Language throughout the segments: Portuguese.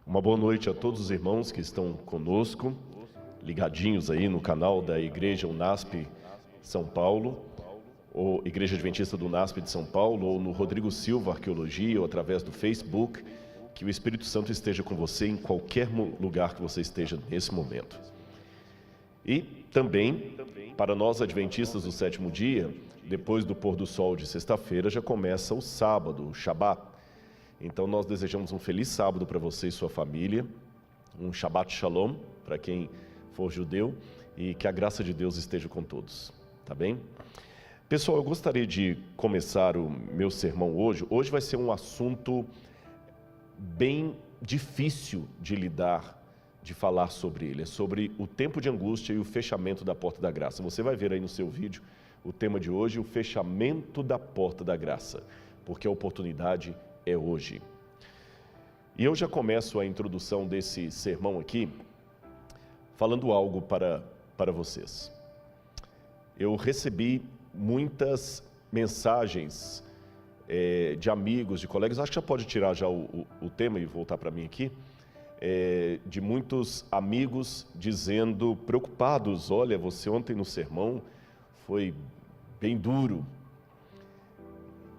Uma boa noite a todos os irmãos que estão conosco, ligadinhos aí no canal da Igreja UNASP São Paulo, ou Igreja Adventista do UNASP de São Paulo, ou no Rodrigo Silva Arqueologia, ou através do Facebook. Que o Espírito Santo esteja com você em qualquer lugar que você esteja nesse momento. E também, para nós adventistas do sétimo dia, depois do pôr do sol de sexta-feira, já começa o sábado, o Shabat. Então nós desejamos um feliz sábado para você e sua família, um Shabbat Shalom para quem for judeu, e que a graça de Deus esteja com todos, tá bem? Pessoal, eu gostaria de começar o meu sermão hoje. Hoje vai ser um assunto bem difícil de lidar, de falar sobre ele. É sobre o tempo de angústia e o fechamento da porta da graça. Você vai ver aí no seu vídeo o tema de hoje, o fechamento da porta da graça, porque a oportunidade é hoje. E eu já começo a introdução desse sermão aqui, falando algo para vocês. Eu recebi muitas mensagens de amigos, de colegas, acho que já pode tirar já o tema e voltar para mim aqui, de muitos amigos dizendo, preocupados, olha, você ontem no sermão foi bem duro,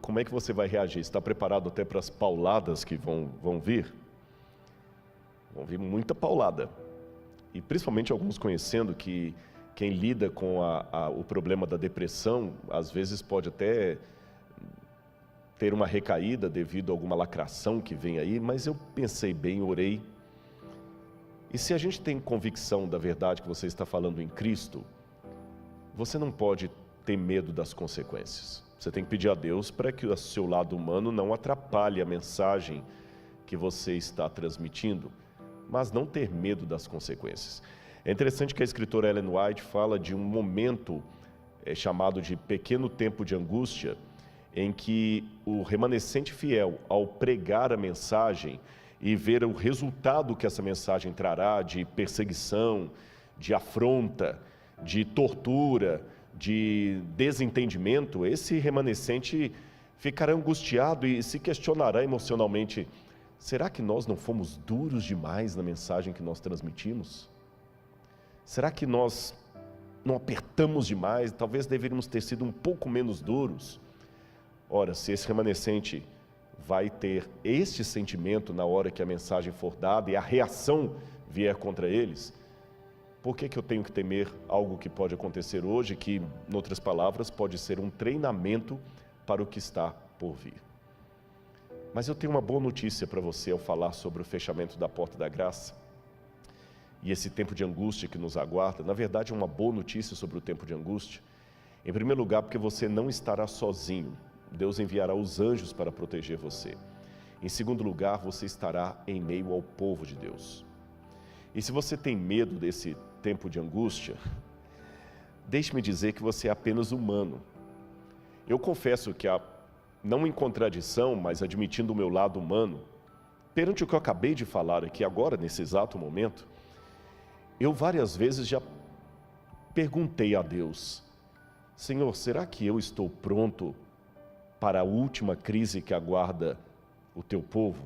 como é que você vai reagir? Está preparado até para as pauladas que vão vir? Vão vir muita paulada, e principalmente alguns conhecendo que quem lida com o problema da depressão, às vezes pode até ter uma recaída devido a alguma lacração que vem aí, mas eu pensei bem, orei. E se a gente tem convicção da verdade que você está falando em Cristo, você não pode ter medo das consequências. Você tem que pedir a Deus para que o seu lado humano não atrapalhe a mensagem que você está transmitindo, mas não ter medo das consequências. É interessante que a escritora Ellen White fala de um momento chamado de pequeno tempo de angústia, em que o remanescente fiel, ao pregar a mensagem e ver o resultado que essa mensagem trará de perseguição, de afronta, de tortura, de desentendimento, esse remanescente ficará angustiado e se questionará emocionalmente: será que nós não fomos duros demais na mensagem que nós transmitimos? Será que nós não apertamos demais? Talvez deveríamos ter sido um pouco menos duros. Ora, se esse remanescente vai ter este sentimento na hora que a mensagem for dada e a reação vier contra eles, por que eu tenho que temer algo que pode acontecer hoje, que, em outras palavras, pode ser um treinamento para o que está por vir? Mas eu tenho uma boa notícia para você ao falar sobre o fechamento da porta da graça e esse tempo de angústia que nos aguarda. Na verdade, é uma boa notícia sobre o tempo de angústia. Em primeiro lugar, porque você não estará sozinho. Deus enviará os anjos para proteger você. Em segundo lugar, você estará em meio ao povo de Deus. E se você tem medo desse tempo de angústia, deixe-me dizer que você é apenas humano. Eu confesso que, não em contradição, mas admitindo o meu lado humano, perante o que eu acabei de falar aqui agora, nesse exato momento, eu várias vezes já perguntei a Deus: Senhor, será que eu estou pronto para a última crise que aguarda o teu povo?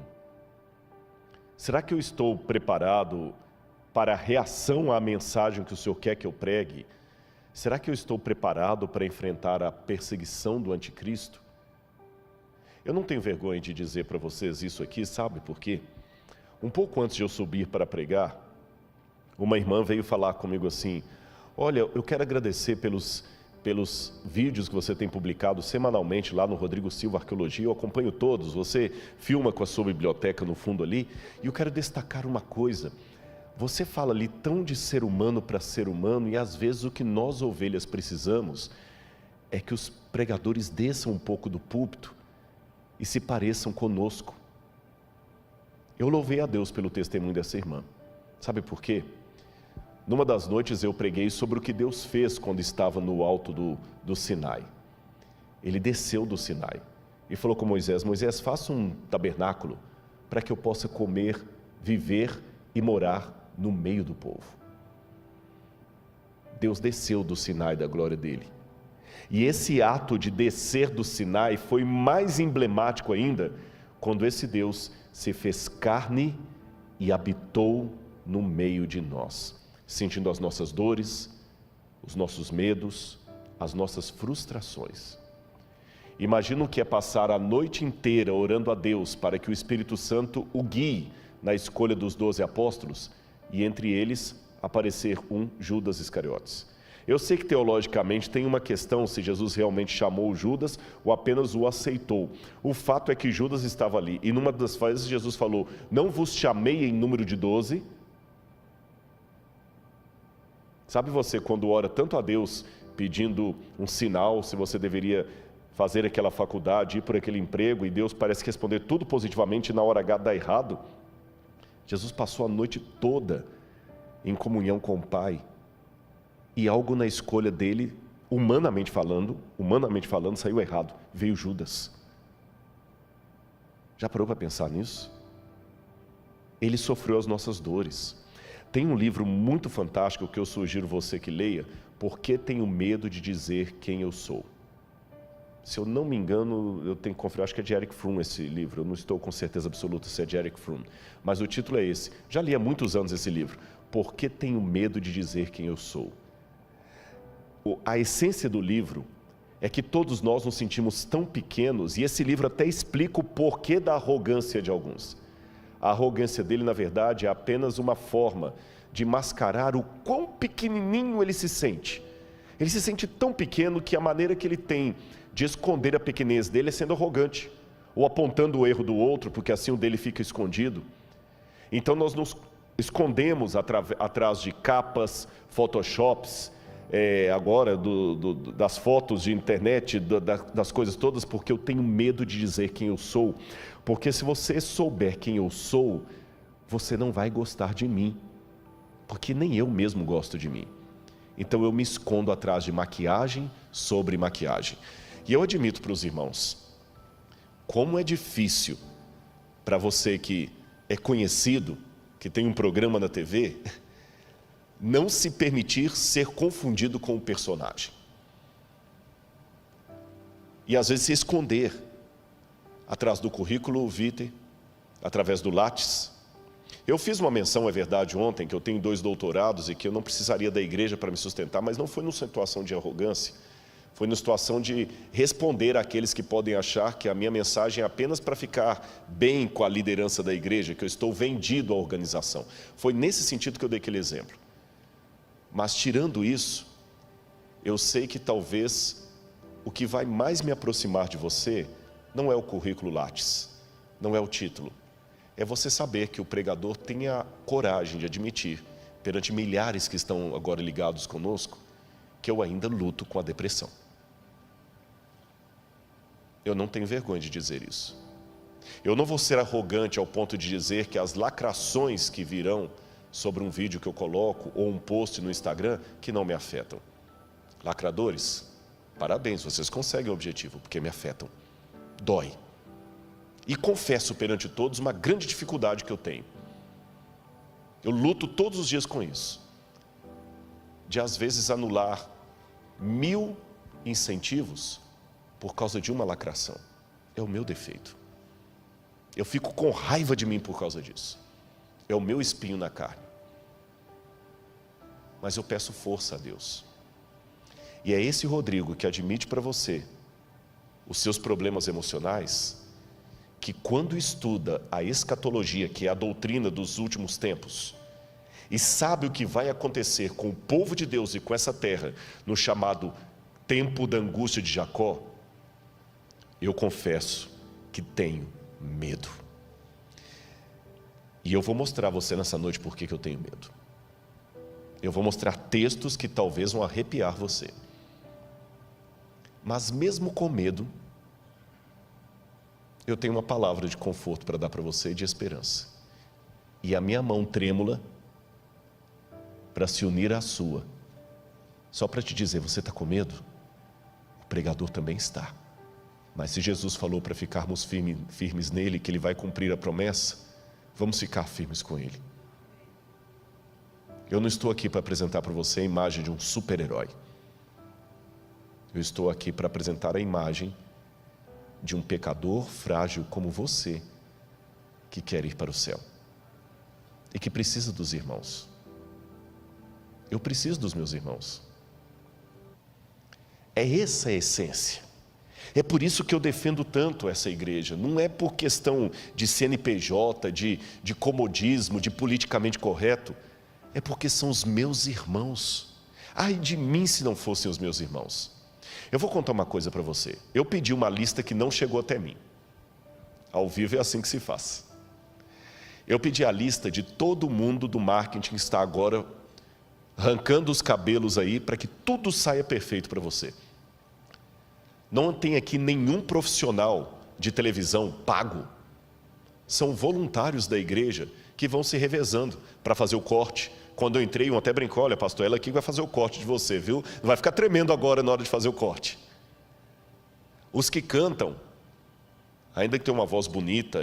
Será que eu estou preparado para a reação à mensagem que o Senhor quer que eu pregue? Será que eu estou preparado para enfrentar a perseguição do anticristo? Eu não tenho vergonha de dizer para vocês isso aqui, sabe por quê? Um pouco antes de eu subir para pregar, uma irmã veio falar comigo assim: olha, eu quero agradecer pelos vídeos que você tem publicado semanalmente lá no Rodrigo Silva Arqueologia. Eu acompanho todos, você filma com a sua biblioteca no fundo ali, e eu quero destacar uma coisa: você fala ali tão de ser humano para ser humano, e às vezes o que nós ovelhas precisamos é que os pregadores desçam um pouco do púlpito e se pareçam conosco. Eu louvei a Deus pelo testemunho dessa irmã. Sabe por quê? Numa das noites eu preguei sobre o que Deus fez quando estava no alto do Sinai. Ele desceu do Sinai e falou com Moisés: Moisés, faça um tabernáculo para que eu possa comer, viver e morar no meio do povo. Deus desceu do Sinai da glória dele. E esse ato de descer do Sinai foi mais emblemático ainda quando esse Deus se fez carne e habitou no meio de nós, sentindo as nossas dores, os nossos medos, as nossas frustrações. Imagina o que é passar a noite inteira orando a Deus para que o Espírito Santo o guie na escolha dos 12 apóstolos e entre eles aparecer um Judas Iscariotes. Eu sei que teologicamente tem uma questão se Jesus realmente chamou Judas ou apenas o aceitou. O fato é que Judas estava ali e numa das vezes Jesus falou: não vos chamei em número de 12. Sabe você quando ora tanto a Deus pedindo um sinal, se você deveria fazer aquela faculdade, ir por aquele emprego, e Deus parece responder tudo positivamente e na hora H dá errado? Jesus passou a noite toda em comunhão com o Pai, e algo na escolha dele, humanamente falando, saiu errado. Veio Judas. Já parou para pensar nisso? Ele sofreu as nossas dores. Tem um livro muito fantástico que eu sugiro você que leia, Por que Tenho Medo de Dizer Quem Eu Sou? Se eu não me engano, eu tenho que conferir, acho que é de Erich Fromm esse livro, eu não estou com certeza absoluta se é de Erich Fromm, mas o título é esse. Já li há muitos anos esse livro, Por que Tenho Medo de Dizer Quem Eu Sou? A essência do livro é que todos nós nos sentimos tão pequenos, e esse livro até explica o porquê da arrogância de alguns. A arrogância dele, na verdade, é apenas uma forma de mascarar o quão pequenininho ele se sente. Ele se sente tão pequeno que a maneira que ele tem de esconder a pequenez dele é sendo arrogante, ou apontando o erro do outro, porque assim o dele fica escondido. Então nós nos escondemos atrás de capas, photoshops, agora das fotos de internet, das coisas todas, porque eu tenho medo de dizer quem eu sou. Porque se você souber quem eu sou, você não vai gostar de mim, porque nem eu mesmo gosto de mim. Então eu me escondo atrás de maquiagem sobre maquiagem. E eu admito para os irmãos, como é difícil para você que é conhecido, que tem um programa na TV, não se permitir ser confundido com o personagem. E às vezes se esconder atrás do currículo vitae, através do Lattes. Eu fiz uma menção, é verdade, ontem, que eu tenho 2 doutorados e que eu não precisaria da igreja para me sustentar, mas não foi numa situação de arrogância, foi numa situação de responder àqueles que podem achar que a minha mensagem é apenas para ficar bem com a liderança da igreja, que eu estou vendido à organização. Foi nesse sentido que eu dei aquele exemplo. Mas tirando isso, eu sei que talvez o que vai mais me aproximar de você não é o currículo Lattes, não é o título. É você saber que o pregador tem a coragem de admitir, perante milhares que estão agora ligados conosco, que eu ainda luto com a depressão. Eu não tenho vergonha de dizer isso. Eu não vou ser arrogante ao ponto de dizer que as lacrações que virão sobre um vídeo que eu coloco ou um post no Instagram que não me afetam. Lacradores, parabéns, vocês conseguem o objetivo, porque me afetam. Dói. E confesso perante todos uma grande dificuldade que eu tenho. Eu luto todos os dias com isso. De às vezes anular 1000 incentivos por causa de uma lacração. É o meu defeito. Eu fico com raiva de mim por causa disso. É o meu espinho na carne. Mas eu peço força a Deus. E é esse Rodrigo que admite para você os seus problemas emocionais, que quando estuda a escatologia, que é a doutrina dos últimos tempos, e sabe o que vai acontecer com o povo de Deus e com essa terra, no chamado tempo da angústia de Jacó, eu confesso que tenho medo. E eu vou mostrar a você nessa noite por que eu tenho medo. Eu vou mostrar textos que talvez vão arrepiar você. Mas mesmo com medo, eu tenho uma palavra de conforto para dar para você e de esperança. E a minha mão trêmula para se unir à sua, só para te dizer, você está com medo? O pregador também está. Mas se Jesus falou para ficarmos firmes nele, que ele vai cumprir a promessa, vamos ficar firmes com ele. Eu não estou aqui para apresentar para você a imagem de um super-herói. Eu estou aqui para apresentar a imagem de um pecador frágil como você, que quer ir para o céu. e que precisa dos irmãos. Eu preciso dos meus irmãos. É essa a essência. É por isso que eu defendo tanto essa igreja. Não é por questão de CNPJ, de comodismo, de politicamente correto. É porque são os meus irmãos. Ai de mim se não fossem os meus irmãos. Eu vou contar uma coisa para você. Eu pedi uma lista que não chegou até mim. Ao vivo é assim que se faz. Eu pedi a lista de todo mundo do marketing que está agora arrancando os cabelos aí para que tudo saia perfeito para você. Não tem aqui nenhum profissional de televisão pago. São voluntários da igreja que vão se revezando para fazer o corte. Quando eu entrei, um até brincou: olha, pastor, ela aqui vai fazer o corte de você, viu? Não vai ficar tremendo agora na hora de fazer o corte. Os que cantam, ainda que tenham uma voz bonita,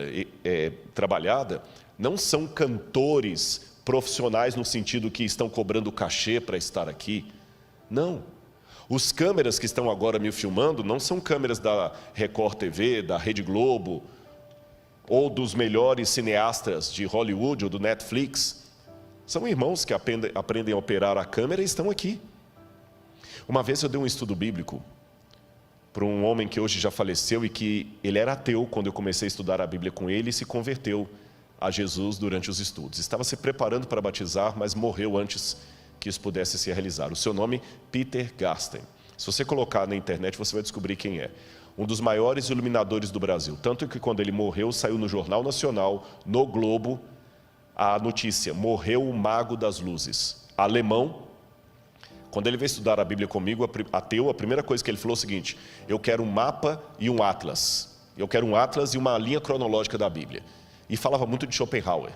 trabalhada, não são cantores profissionais no sentido que estão cobrando cachê para estar aqui. Não. Os câmeras que estão agora me filmando não são câmeras da Record TV, da Rede Globo, ou dos melhores cineastas de Hollywood ou do Netflix. São irmãos que aprendem a operar a câmera e estão aqui. Uma vez eu dei um estudo bíblico para um homem que hoje já faleceu e que ele era ateu quando eu comecei a estudar a Bíblia com ele e se converteu a Jesus durante os estudos. Estava se preparando para batizar, mas morreu antes que isso pudesse se realizar. O seu nome, Peter Garsten. Se você colocar na internet, você vai descobrir quem é. Um dos maiores iluminadores do Brasil. Tanto que quando ele morreu, saiu no Jornal Nacional, no Globo, a notícia: morreu o mago das luzes. Alemão. Quando ele veio estudar a Bíblia comigo, ateu, a primeira coisa que ele falou é o seguinte: eu quero um mapa e um atlas. Eu quero um atlas e uma linha cronológica da Bíblia. E falava muito de Schopenhauer.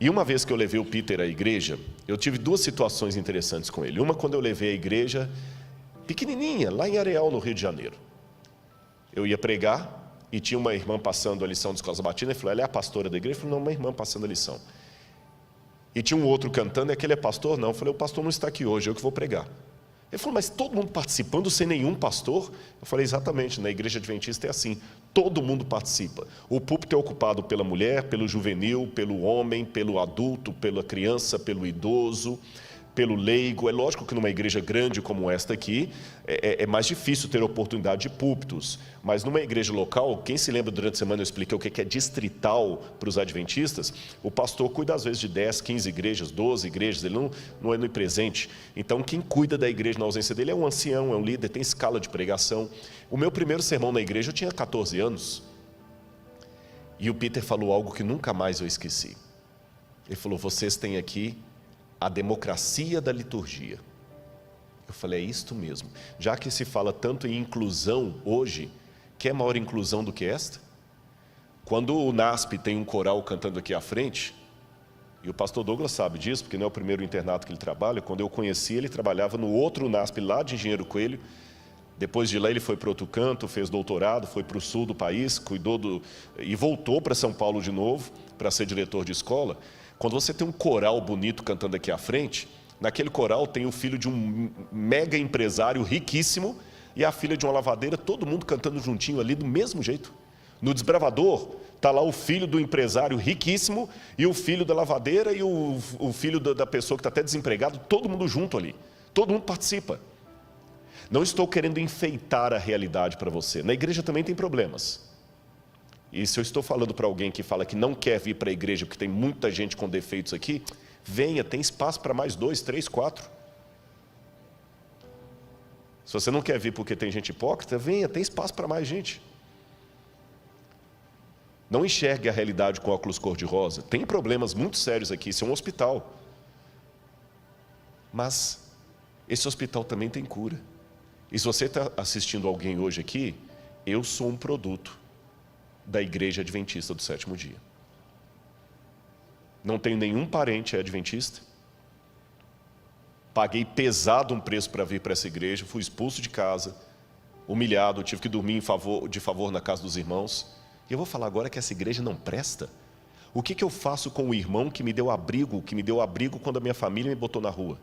E uma vez que eu levei o Peter à igreja, eu tive duas situações interessantes com ele. Uma, quando eu levei a igreja pequenininha, lá em Areal, no Rio de Janeiro. Eu ia pregar e tinha uma irmã passando a lição de escola sabatina. Ele falou: ela é a pastora da igreja? Eu falei: não, uma irmã passando a lição. E tinha um outro cantando: é aquele é pastor? Não. Eu falei: o pastor não está aqui hoje, eu que vou pregar. Ele falou: mas todo mundo participando sem nenhum pastor? Eu falei: exatamente, na igreja adventista é assim, todo mundo participa. O púlpito é ocupado pela mulher, pelo juvenil, pelo homem, pelo adulto, pela criança, pelo idoso, pelo leigo. É lógico que numa igreja grande como esta aqui, é mais difícil ter oportunidade de púlpitos. Mas numa igreja local, quem se lembra, durante a semana eu expliquei o que é distrital para os adventistas, o pastor cuida às vezes de 10, 15 igrejas, 12 igrejas, ele não é onipresente. Então quem cuida da igreja na ausência dele é um ancião, é um líder, tem escala de pregação. O meu primeiro sermão na igreja eu tinha 14 anos. E o Peter falou algo que nunca mais eu esqueci. Ele falou: vocês têm aqui a democracia da liturgia. Eu falei: é isto mesmo. Já que se fala tanto em inclusão hoje, quer maior inclusão do que esta? Quando o NASP tem um coral cantando aqui à frente, e o pastor Douglas sabe disso, porque não é o primeiro internato que ele trabalha. Quando eu conheci, ele trabalhava no outro NASP lá de Engenheiro Coelho. Depois de lá ele foi para outro canto, fez doutorado, foi para o sul do país, e voltou para São Paulo de novo, para ser diretor de escola. Quando você tem um coral bonito cantando aqui à frente, naquele coral tem o filho de um mega empresário riquíssimo e a filha de uma lavadeira, todo mundo cantando juntinho ali do mesmo jeito. No desbravador, está lá o filho do empresário riquíssimo e o filho da lavadeira e o filho da pessoa que está até desempregado, todo mundo junto ali, todo mundo participa. Não estou querendo enfeitar a realidade para você. Na igreja também tem problemas. E se eu estou falando para alguém que fala que não quer vir para a igreja porque tem muita gente com defeitos aqui, venha, tem espaço para mais 2, 3, 4. Se você não quer vir porque tem gente hipócrita, venha, tem espaço para mais gente. Não enxergue a realidade com óculos cor-de-rosa. Tem problemas muito sérios aqui, isso é um hospital. Mas esse hospital também tem cura. E se você está assistindo alguém hoje aqui, eu sou um produto da Igreja Adventista do Sétimo Dia. Não tenho nenhum parente adventista. Paguei pesado um preço para vir para essa igreja, fui expulso de casa, humilhado, tive que dormir de favor na casa dos irmãos. E eu vou falar agora que essa igreja não presta. O que eu faço com o irmão que me deu abrigo quando a minha família me botou na rua?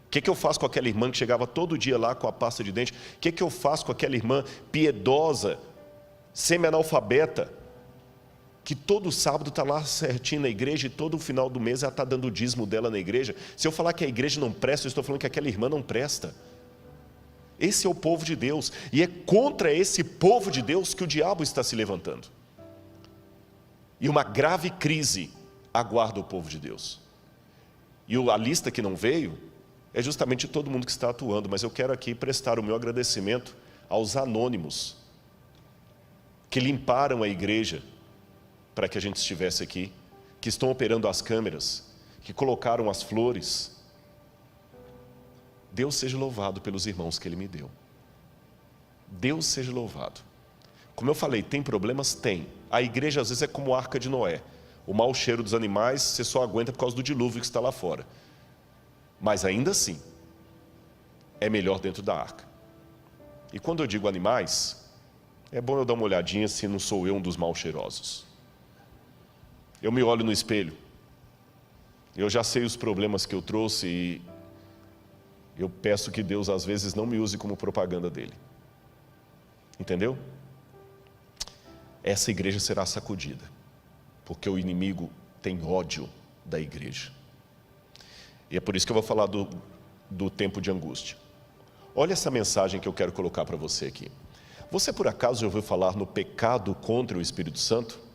O que eu faço com aquela irmã que chegava todo dia lá com a pasta de dente? O que eu faço com aquela irmã piedosa, semi-analfabeta, que todo sábado está lá certinho na igreja e todo final do mês ela está dando o dízimo dela na igreja. Se eu falar que a igreja não presta, eu estou falando que aquela irmã não presta. Esse é o povo de Deus, e é contra esse povo de Deus que o diabo está se levantando. E uma grave crise aguarda o povo de Deus. E a lista que não veio é justamente todo mundo que está atuando, mas eu quero aqui prestar o meu agradecimento aos anônimos que limparam a igreja para que a gente estivesse aqui, que estão operando as câmeras, que colocaram as flores. Deus seja louvado pelos irmãos que Ele me deu. Deus seja louvado. Como eu falei, tem problemas? Tem. A igreja às vezes é como a Arca de Noé. O mau cheiro dos animais você só aguenta por causa do dilúvio que está lá fora. Mas ainda assim, é melhor dentro da arca. E quando eu digo animais, é bom eu dar uma olhadinha se não sou eu um dos mal cheirosos. Eu me olho no espelho, eu já sei os problemas que eu trouxe e eu peço que Deus às vezes não me use como propaganda dele. Entendeu? Essa igreja será sacudida, porque o inimigo tem ódio da igreja. E é por isso que eu vou falar do tempo de angústia. Olha essa mensagem que eu quero colocar para você aqui. Você por acaso já ouviu falar no pecado contra o Espírito Santo?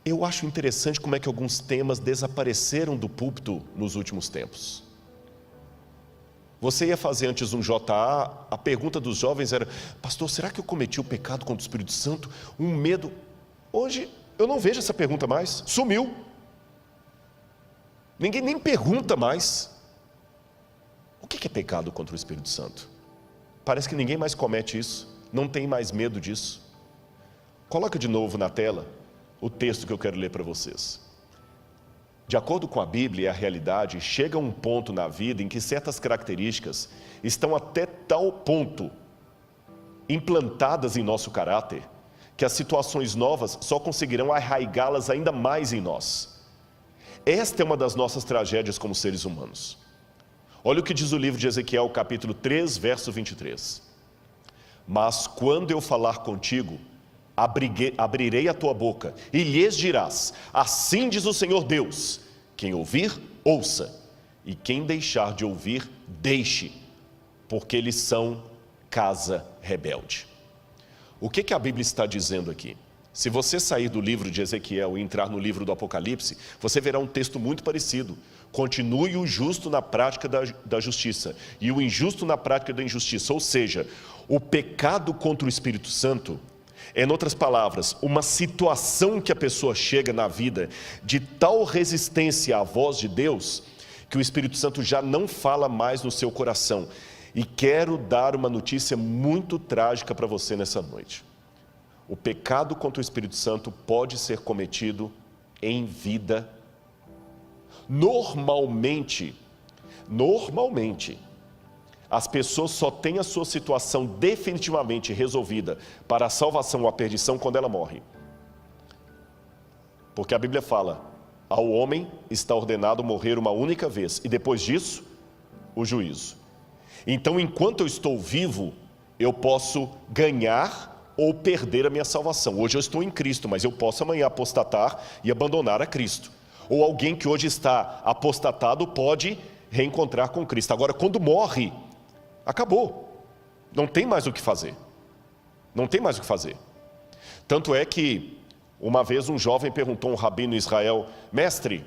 Eu acho interessante como é que alguns temas desapareceram do púlpito nos últimos tempos. Você ia fazer antes um JA, a pergunta dos jovens era: pastor, será que eu cometi o pecado contra o Espírito Santo? Um medo. Hoje eu não vejo essa pergunta mais, sumiu. Ninguém nem pergunta mais. O que é pecado contra o Espírito Santo? Parece que ninguém mais comete isso, não tem mais medo disso. Coloca de novo na tela o texto que eu quero ler para vocês. De acordo com a Bíblia e a realidade, chega um ponto na vida em que certas características estão até tal ponto implantadas em nosso caráter, que as situações novas só conseguirão arraigá-las ainda mais em nós. Esta é uma das nossas tragédias como seres humanos. Olha o que diz o livro de Ezequiel, capítulo 3, verso 23. Mas quando eu falar contigo, abrirei a tua boca e lhes dirás: assim diz o Senhor Deus, quem ouvir, ouça, e quem deixar de ouvir, deixe, porque eles são casa rebelde. O que a Bíblia está dizendo aqui? Se você sair do livro de Ezequiel e entrar no livro do Apocalipse, você verá um texto muito parecido. Continue o justo na prática da justiça e o injusto na prática da injustiça. Ou seja, o pecado contra o Espírito Santo é, em outras palavras, uma situação que a pessoa chega na vida de tal resistência à voz de Deus, que o Espírito Santo já não fala mais no seu coração. E quero dar uma notícia muito trágica para você nessa noite. O pecado contra o Espírito Santo pode ser cometido em vida. Normalmente, as pessoas só têm a sua situação definitivamente resolvida para a salvação ou a perdição quando ela morre. Porque a Bíblia fala: ao homem está ordenado morrer uma única vez, e depois disso, o juízo. Então, enquanto eu estou vivo, eu posso ganhar ou perder a minha salvação. Hoje eu estou em Cristo, mas eu posso amanhã apostatar e abandonar a Cristo. Ou alguém que hoje está apostatado pode reencontrar com Cristo. Agora, quando morre, acabou. Não tem mais o que fazer. Não tem mais o que fazer. Tanto é que, uma vez um jovem perguntou a um rabino em Israel: mestre,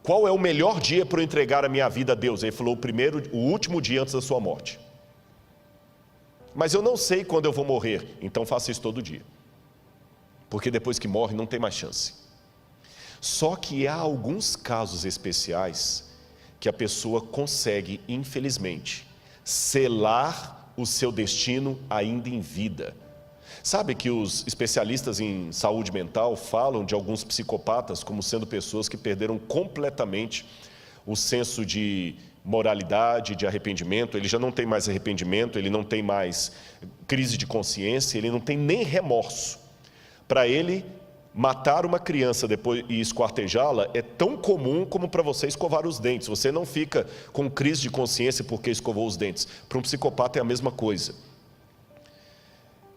qual é o melhor dia para eu entregar a minha vida a Deus? Ele falou: o último dia antes da sua morte. Mas eu não sei quando eu vou morrer. Então faça isso todo dia. Porque depois que morre não tem mais chance. Só que há alguns casos especiais que a pessoa consegue, infelizmente, selar o seu destino ainda em vida. Sabe que os especialistas em saúde mental falam de alguns psicopatas como sendo pessoas que perderam completamente o senso de moralidade, de arrependimento. Ele já não tem mais arrependimento, ele não tem mais crise de consciência, ele não tem nem remorso. Para ele, matar uma criança depois e esquartejá-la é tão comum como para você escovar os dentes. Você não fica com crise de consciência porque escovou os dentes. Para um psicopata é a mesma coisa.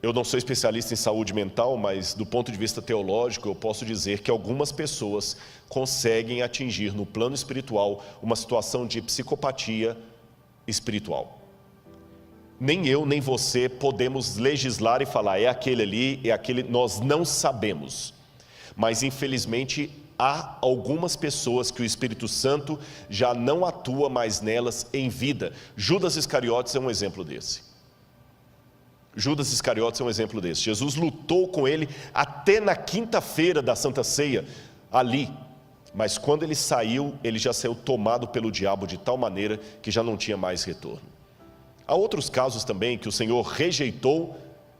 Eu não sou especialista em saúde mental, mas do ponto de vista teológico, eu posso dizer que algumas pessoas conseguem atingir no plano espiritual uma situação de psicopatia espiritual. Nem eu, nem você podemos legislar e falar, é aquele ali, é aquele, nós não sabemos. Mas infelizmente há algumas pessoas que o Espírito Santo já não atua mais nelas em vida. Judas Iscariotes é um exemplo desse. Judas Iscariotes é um exemplo desse. Jesus lutou com ele até na quinta-feira da Santa Ceia, ali. Mas quando ele saiu, ele já saiu tomado pelo diabo de tal maneira que já não tinha mais retorno. Há outros casos também que o Senhor rejeitou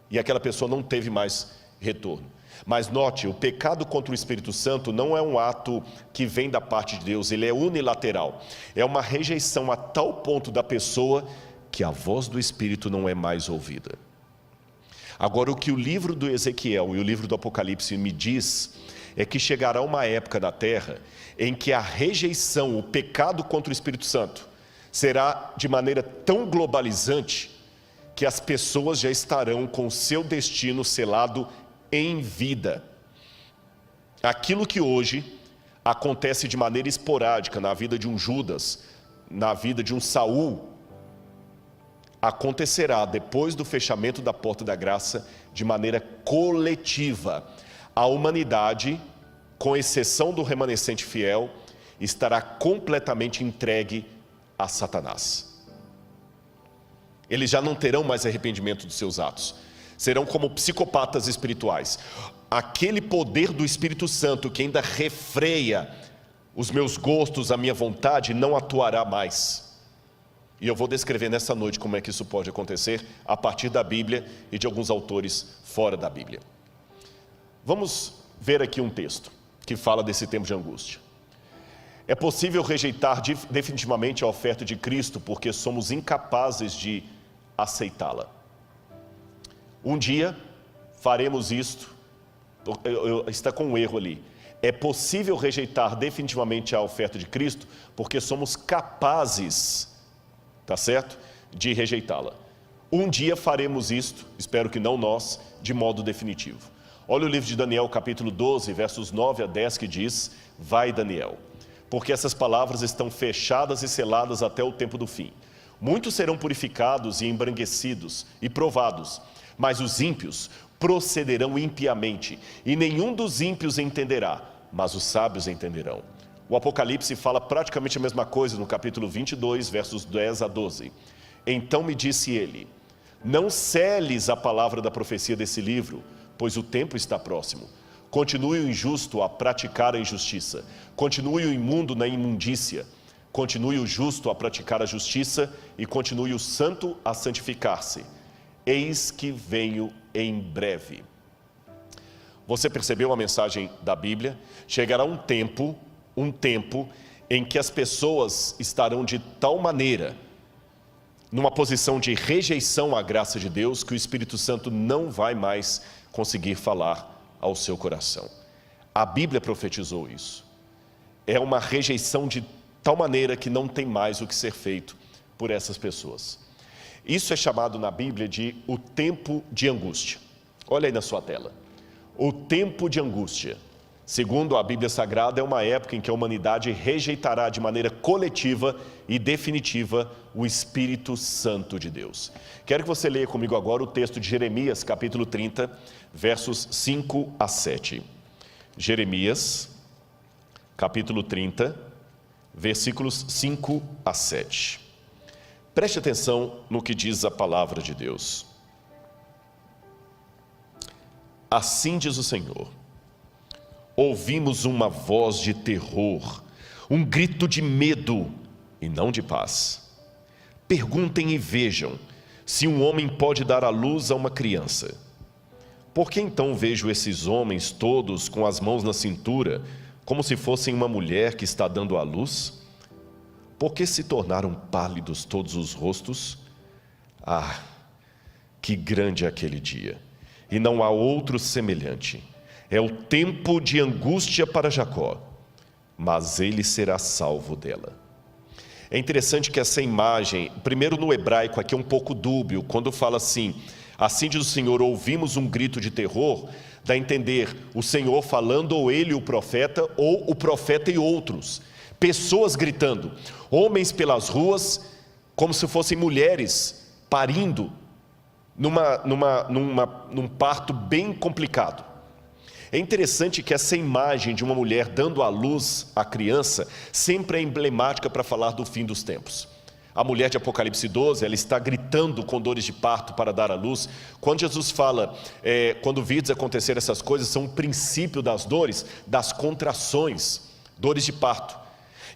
e aquela pessoa não teve mais retorno. Mas note, o pecado contra o Espírito Santo não é um ato que vem da parte de Deus, ele é unilateral. É uma rejeição a tal ponto da pessoa que a voz do Espírito não é mais ouvida. Agora, o que o livro do Ezequiel e o livro do Apocalipse me diz é que chegará uma época na terra em que a rejeição, o pecado contra o Espírito Santo será de maneira tão globalizante que as pessoas já estarão com o seu destino selado em vida. Aquilo que hoje acontece de maneira esporádica na vida de um Judas, na vida de um Saul, acontecerá depois do fechamento da porta da graça de maneira coletiva. A humanidade, com exceção do remanescente fiel, estará completamente entregue a Satanás. Eles já não terão mais arrependimento dos seus atos. Serão como psicopatas espirituais. Aquele poder do Espírito Santo que ainda refreia os meus gostos, a minha vontade, não atuará mais. E eu vou descrever nessa noite como é que isso pode acontecer a partir da Bíblia e de alguns autores fora da Bíblia. Vamos ver aqui um texto que fala desse tempo de angústia. É possível rejeitar definitivamente a oferta de Cristo porque somos incapazes de aceitá-la. Um dia faremos isto, está com um erro ali. É possível rejeitar definitivamente a oferta de Cristo porque somos capazes, tá certo? De rejeitá-la. Um dia faremos isto, espero que não nós, de modo definitivo. Olha o livro de Daniel, capítulo 12, versos 9 a 10, que diz: vai, Daniel, porque essas palavras estão fechadas e seladas até o tempo do fim. Muitos serão purificados e embranquecidos e provados, mas os ímpios procederão impiamente, e nenhum dos ímpios entenderá, mas os sábios entenderão. O Apocalipse fala praticamente a mesma coisa no capítulo 22, versos 10 a 12. Então me disse ele: não seles a palavra da profecia desse livro, pois o tempo está próximo. Continue o injusto a praticar a injustiça, continue o imundo na imundícia, continue o justo a praticar a justiça e continue o santo a santificar-se. Eis que venho em breve. Você percebeu a mensagem da Bíblia? Chegará um tempo em que as pessoas estarão de tal maneira numa posição de rejeição à graça de Deus que o Espírito Santo não vai mais conseguir falar ao seu coração. A Bíblia profetizou isso. É uma rejeição de tal maneira que não tem mais o que ser feito por essas pessoas. Isso é chamado na Bíblia de o tempo de angústia. Olha aí na sua tela. O tempo de angústia, segundo a Bíblia Sagrada, é uma época em que a humanidade rejeitará de maneira coletiva e definitiva o Espírito Santo de Deus. Quero que você leia comigo agora o texto de Jeremias, capítulo 30, versos 5 a 7. Jeremias, capítulo 30, versículos 5 a 7. Preste atenção no que diz a palavra de Deus. Assim diz o Senhor: ouvimos uma voz de terror, um grito de medo e não de paz. Perguntem e vejam se um homem pode dar à luz a uma criança. Por que então vejo esses homens todos com as mãos na cintura, como se fossem uma mulher que está dando à luz? Por que se tornaram pálidos todos os rostos? Ah, que grande é aquele dia, e não há outro semelhante. É o tempo de angústia para Jacó, mas ele será salvo dela. É interessante que essa imagem, primeiro no hebraico aqui é um pouco dúbio, quando fala assim, Assim diz o Senhor, ouvimos um grito de terror, dá a entender o Senhor falando, ou ele, o profeta, ou o profeta e outros. Pessoas gritando, homens pelas ruas, como se fossem mulheres parindo, num parto bem complicado. É interessante que essa imagem de uma mulher dando à luz a criança sempre é emblemática para falar do fim dos tempos. A mulher de Apocalipse 12, ela está gritando com dores de parto para dar à luz. Quando Jesus fala, quando vides acontecer essas coisas, são o princípio das dores, das contrações, dores de parto.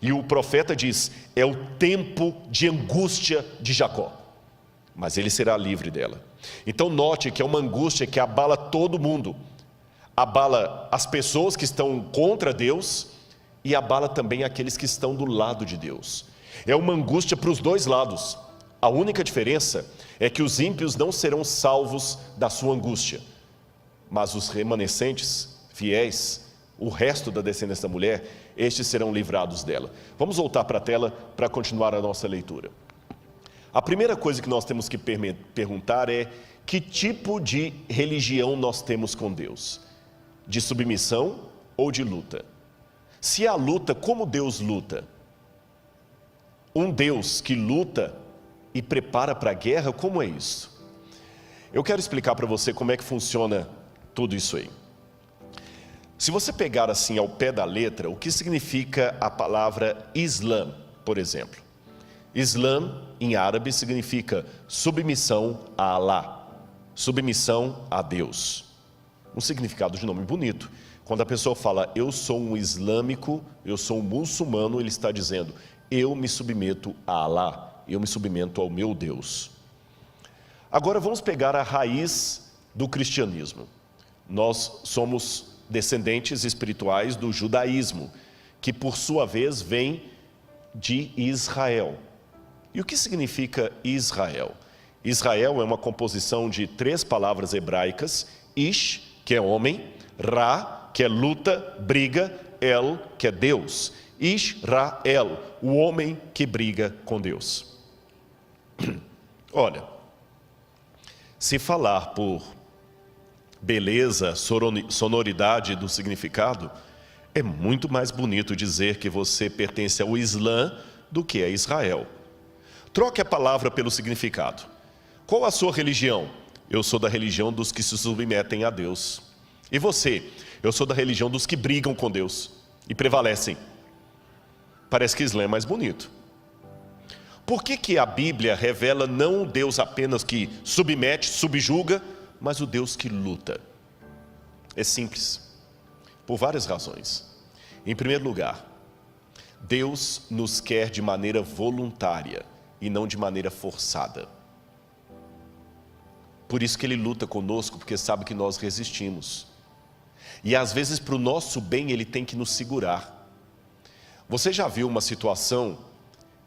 E o profeta diz, é o tempo de angústia de Jacó, mas ele será livre dela. Então note que é uma angústia que abala todo mundo, abala as pessoas que estão contra Deus e abala também aqueles que estão do lado de Deus. É uma angústia para os dois lados. A única diferença é que os ímpios não serão salvos da sua angústia, mas os remanescentes, fiéis, o resto da descendência da mulher, estes serão livrados dela. Vamos voltar para a tela para continuar a nossa leitura. A primeira coisa que nós temos que perguntar é: que tipo de religião nós temos com Deus? De submissão ou de luta? Se há luta, como Deus luta? Um Deus que luta e prepara para a guerra, como é isso? Eu quero explicar para você como é que funciona tudo isso aí. Se você pegar assim ao pé da letra, o que significa a palavra Islã, por exemplo? Islã, em árabe, significa submissão a Alá, submissão a Deus. Um significado de nome bonito. Quando a pessoa fala, eu sou um islâmico, eu sou um muçulmano, ele está dizendo, eu me submeto a Alá, eu me submeto ao meu Deus. Agora vamos pegar a raiz do cristianismo. Nós somos descendentes espirituais do judaísmo, que por sua vez vem de Israel. E o que significa Israel? Israel é uma composição de 3 palavras hebraicas, Ish, que é homem, Ra, que é luta, briga, El, que é Deus. Israel, o homem que briga com Deus. Olha, se falar por beleza, sonoridade do significado, é muito mais bonito dizer que você pertence ao Islã do que a Israel. Troque a palavra pelo significado. Qual a sua religião? Eu sou da religião dos que se submetem a Deus. E você? Eu sou da religião dos que brigam com Deus e prevalecem. Parece que Islã é mais bonito. Por que a Bíblia revela não o Deus apenas que submete, subjuga, mas o Deus que luta? É simples, por várias razões. Em primeiro lugar, Deus nos quer de maneira voluntária e não de maneira forçada. Por isso que Ele luta conosco, porque sabe que nós resistimos. E às vezes para o nosso bem Ele tem que nos segurar. Você já viu uma situação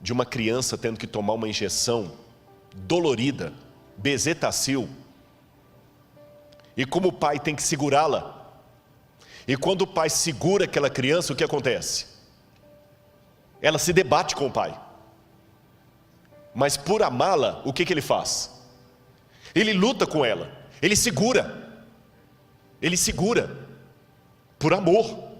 de uma criança tendo que tomar uma injeção dolorida, bezetacil, e como o pai tem que segurá-la? E quando o pai segura aquela criança, o que acontece? Ela se debate com o pai. Mas por amá-la, o que ele faz? Ele luta com ela, ele segura, por amor.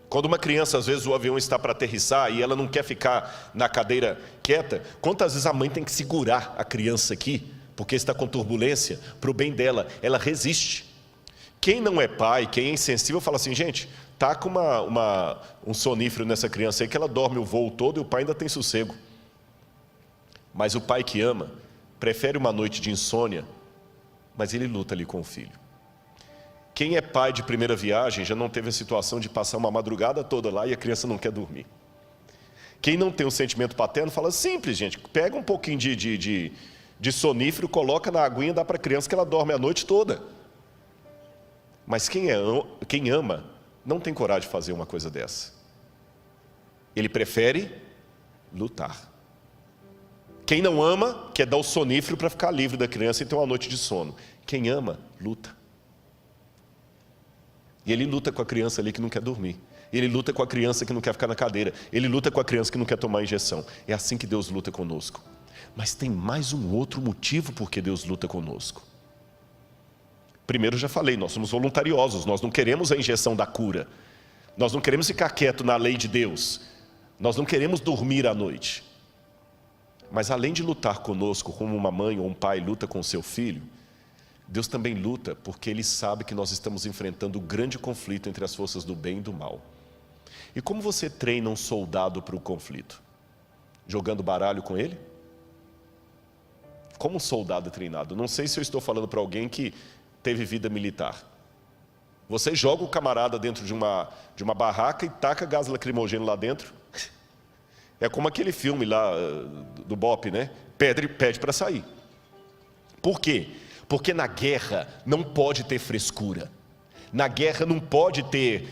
Quando uma criança, às vezes o avião está para aterrissar e ela não quer ficar na cadeira quieta, quantas vezes a mãe tem que segurar a criança aqui, porque está com turbulência, para o bem dela, ela resiste. Quem não é pai, quem é insensível, fala assim, gente, taca um sonífero nessa criança aí que ela dorme o voo todo e o pai ainda tem sossego. Mas o pai que ama, prefere uma noite de insônia, mas ele luta ali com o filho. Quem é pai de primeira viagem já não teve a situação de passar uma madrugada toda lá e a criança não quer dormir. Quem não tem um sentimento paterno fala simples, gente, pega um pouquinho de sonífero, coloca na aguinha e dá para a criança que ela dorme a noite toda. Mas quem ama não tem coragem de fazer uma coisa dessa. Ele prefere lutar. Quem não ama quer dar o sonífero para ficar livre da criança e ter uma noite de sono. Quem ama, luta. E ele luta com a criança ali que não quer dormir. Ele luta com a criança que não quer ficar na cadeira. Ele luta com a criança que não quer tomar injeção. É assim que Deus luta conosco. Mas tem mais um outro motivo por que Deus luta conosco. Primeiro, já falei, nós somos voluntariosos, nós não queremos a injeção da cura. Nós não queremos ficar quieto na lei de Deus. Nós não queremos dormir à noite. Mas além de lutar conosco, como uma mãe ou um pai luta com o seu filho, Deus também luta porque Ele sabe que nós estamos enfrentando o grande conflito entre as forças do bem e do mal. E como você treina um soldado para o conflito? Jogando baralho com ele? Como um soldado é treinado? Não sei se eu estou falando para alguém que teve vida militar. Você joga o camarada dentro de uma barraca e taca gás lacrimogêneo lá dentro. É como aquele filme lá do BOPE, né? Pede para sair. Por quê? Porque na guerra não pode ter frescura. Na guerra não pode ter,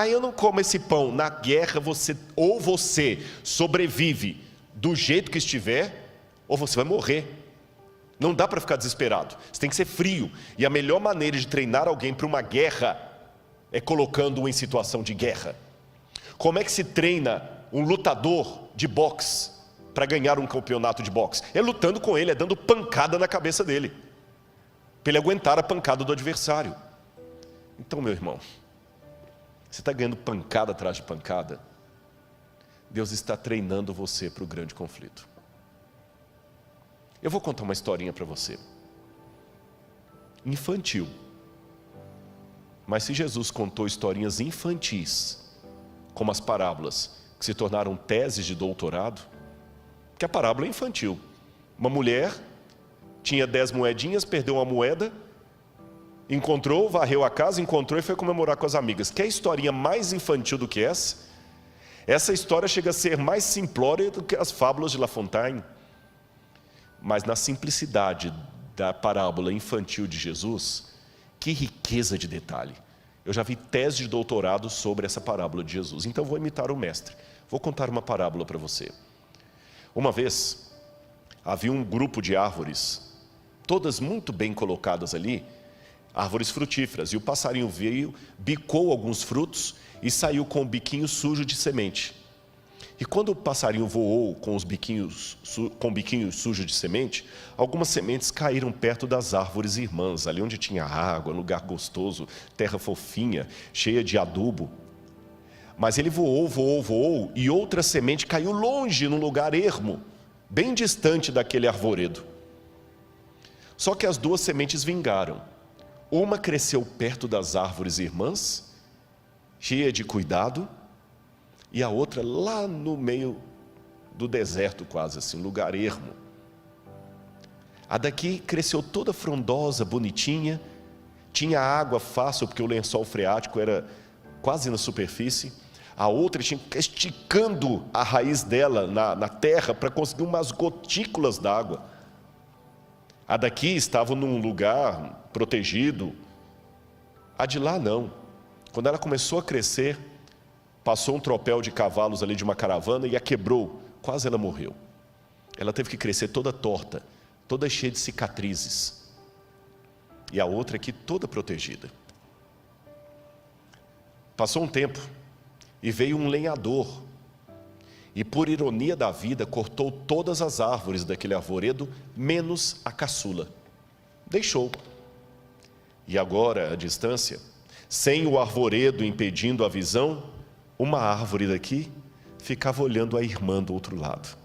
eu não como esse pão. Na guerra você sobrevive do jeito que estiver, ou você vai morrer. Não dá para ficar desesperado, você tem que ser frio. E a melhor maneira de treinar alguém para uma guerra é colocando-o em situação de guerra. Como é que se treina um lutador de boxe para ganhar um campeonato de boxe? É lutando com ele, é dando pancada na cabeça dele, para ele aguentar a pancada do adversário. Então, meu irmão, você está ganhando pancada atrás de pancada, Deus está treinando você para o grande conflito. Eu vou contar uma historinha para você. Infantil. Mas se Jesus contou historinhas infantis, como as parábolas, que se tornaram teses de doutorado, que a parábola é infantil. Uma mulher tinha 10 moedinhas, perdeu uma moeda, encontrou, varreu a casa, encontrou e foi comemorar com as amigas. Quer historinha mais infantil do que essa? Essa história chega a ser mais simplória do que as fábulas de La Fontaine. Mas na simplicidade da parábola infantil de Jesus, que riqueza de detalhe. Eu já vi tese de doutorado sobre essa parábola de Jesus. Então vou imitar o mestre. Vou contar uma parábola para você. Uma vez, havia um grupo de árvores, todas muito bem colocadas ali, árvores frutíferas. E o passarinho veio, bicou alguns frutos e saiu com o biquinho sujo de semente. E quando o passarinho voou com o biquinho sujo de semente, algumas sementes caíram perto das árvores irmãs, ali onde tinha água, lugar gostoso, terra fofinha, cheia de adubo. Mas ele voou, e outra semente caiu longe, num lugar ermo, bem distante daquele arvoredo. Só que as duas sementes vingaram. Uma cresceu perto das árvores irmãs, cheia de cuidado, e a outra lá no meio do deserto, quase assim, lugar ermo. A daqui cresceu toda frondosa, bonitinha, tinha água fácil, porque o lençol freático era quase na superfície. A outra tinha que esticando a raiz dela na terra para conseguir umas gotículas d'água. A daqui estava num lugar protegido. A de lá não. Quando ela começou a crescer, passou um tropel de cavalos ali de uma caravana e a quebrou, quase ela morreu. Ela teve que crescer toda torta, toda cheia de cicatrizes. E a outra aqui toda protegida. Passou um tempo e veio um lenhador. E por ironia da vida, cortou todas as árvores daquele arvoredo, menos a caçula. Deixou. E agora, à distância, sem o arvoredo impedindo a visão, uma árvore daqui ficava olhando a irmã do outro lado.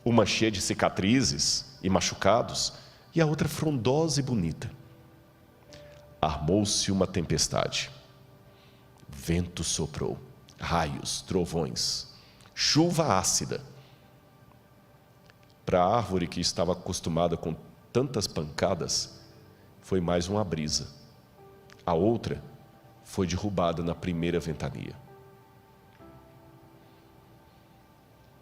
Uma cheia de cicatrizes e machucados, e a outra frondosa e bonita. Armou-se uma tempestade. Vento soprou, raios, trovões, chuva ácida. Para a árvore que estava acostumada com tantas pancadas, foi mais uma brisa. A outra foi derrubada na primeira ventania.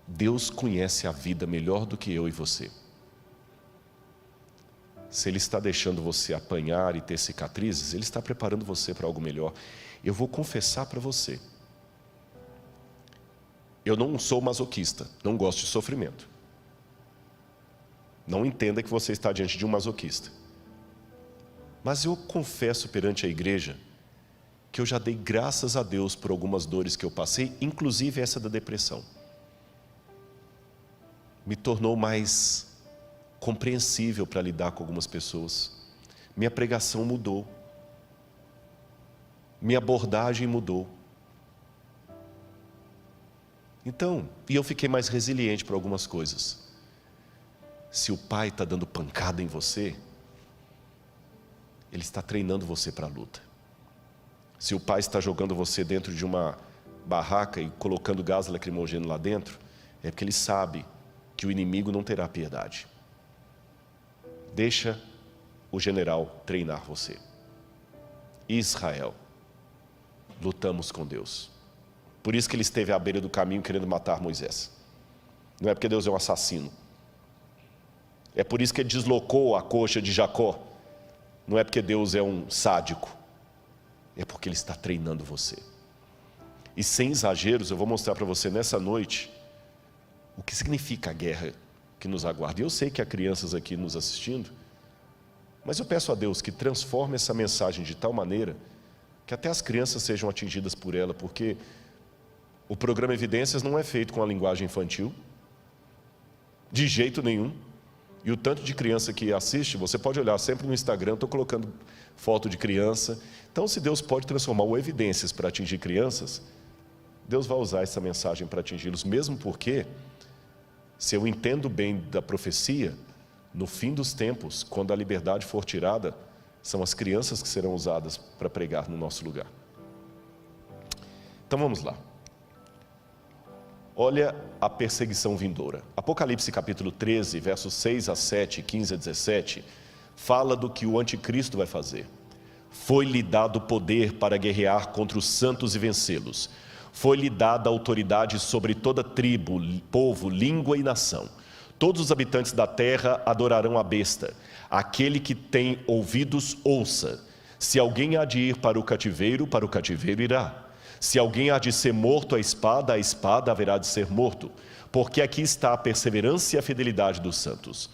Deus conhece a vida melhor do que eu e você. Se Ele está deixando você apanhar e ter cicatrizes, Ele está preparando você para algo melhor. Eu vou confessar para você. Eu não sou masoquista, não gosto de sofrimento. Não entenda que você está diante de um masoquista. Mas eu confesso perante a igreja que eu já dei graças a Deus por algumas dores que eu passei, inclusive essa da depressão. me tornou mais compreensível para lidar com algumas pessoas. Minha pregação mudou. Minha abordagem mudou. Então, e eu fiquei mais resiliente para algumas coisas. Se o pai está dando pancada em você, ele está treinando você para a luta. Se o pai está jogando você dentro de uma barraca e colocando gás lacrimogêneo lá dentro, é porque ele sabe que o inimigo não terá piedade. Deixa o general treinar você. Israel, lutamos com Deus. Por isso que ele esteve à beira do caminho querendo matar Moisés. Não é porque Deus é um assassino. É por isso que ele deslocou a coxa de Jacó. Não é porque Deus é um sádico. É porque ele está treinando você. E sem exageros, eu vou mostrar para você nessa noite o que significa a guerra que nos aguarda. E eu sei que há crianças aqui nos assistindo, mas eu peço a Deus que transforme essa mensagem de tal maneira que até as crianças sejam atingidas por ela, porque o programa Evidências não é feito com a linguagem infantil, de jeito nenhum. E o tanto de criança que assiste, você pode olhar sempre no Instagram, estou colocando foto de criança. Então, se Deus pode transformar o Evidências para atingir crianças, Deus vai usar essa mensagem para atingi-los, mesmo porque, se eu entendo bem da profecia, no fim dos tempos, quando a liberdade for tirada, são as crianças que serão usadas para pregar no nosso lugar. Então vamos lá. Olha a perseguição vindoura. Apocalipse capítulo 13, versos 6 a 7, 15 a 17, fala do que o anticristo vai fazer. Foi-lhe dado poder para guerrear contra os santos e vencê-los. Foi-lhe dada autoridade sobre toda tribo, povo, língua e nação. Todos os habitantes da terra adorarão a besta. Aquele que tem ouvidos, ouça. Se alguém há de ir para o cativeiro irá. Se alguém há de ser morto à espada haverá de ser morto. Porque aqui está a perseverança e a fidelidade dos santos.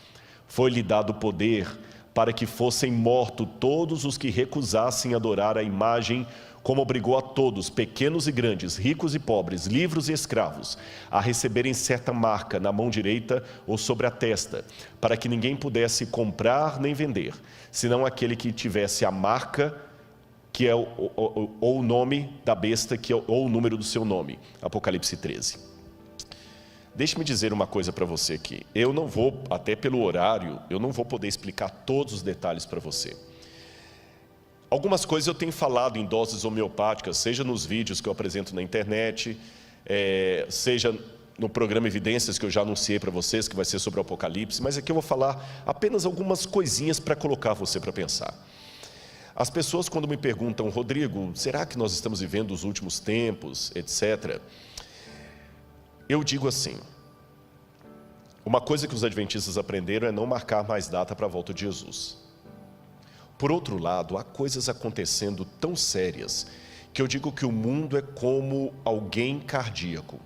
Foi-lhe dado poder para que fossem mortos todos os que recusassem adorar a imagem, como obrigou a todos, pequenos e grandes, ricos e pobres, livres e escravos, a receberem certa marca na mão direita ou sobre a testa, para que ninguém pudesse comprar nem vender, senão aquele que tivesse a marca, que é ou o nome da besta, que é, ou o número do seu nome. Apocalipse 13. Deixe-me dizer uma coisa para você aqui. Eu não vou, até pelo horário, eu não vou poder explicar todos os detalhes para você. Algumas coisas eu tenho falado em doses homeopáticas, seja nos vídeos que eu apresento na internet, seja no programa Evidências que eu já anunciei para vocês, que vai ser sobre o Apocalipse, mas aqui eu vou falar apenas algumas coisinhas para colocar você para pensar. As pessoas quando me perguntam, Rodrigo, será que nós estamos vivendo os últimos tempos, etc. Eu digo assim, uma coisa que os adventistas aprenderam é não marcar mais data para a volta de Jesus. Por outro lado, há coisas acontecendo tão sérias que eu digo que o mundo é como alguém cardíaco.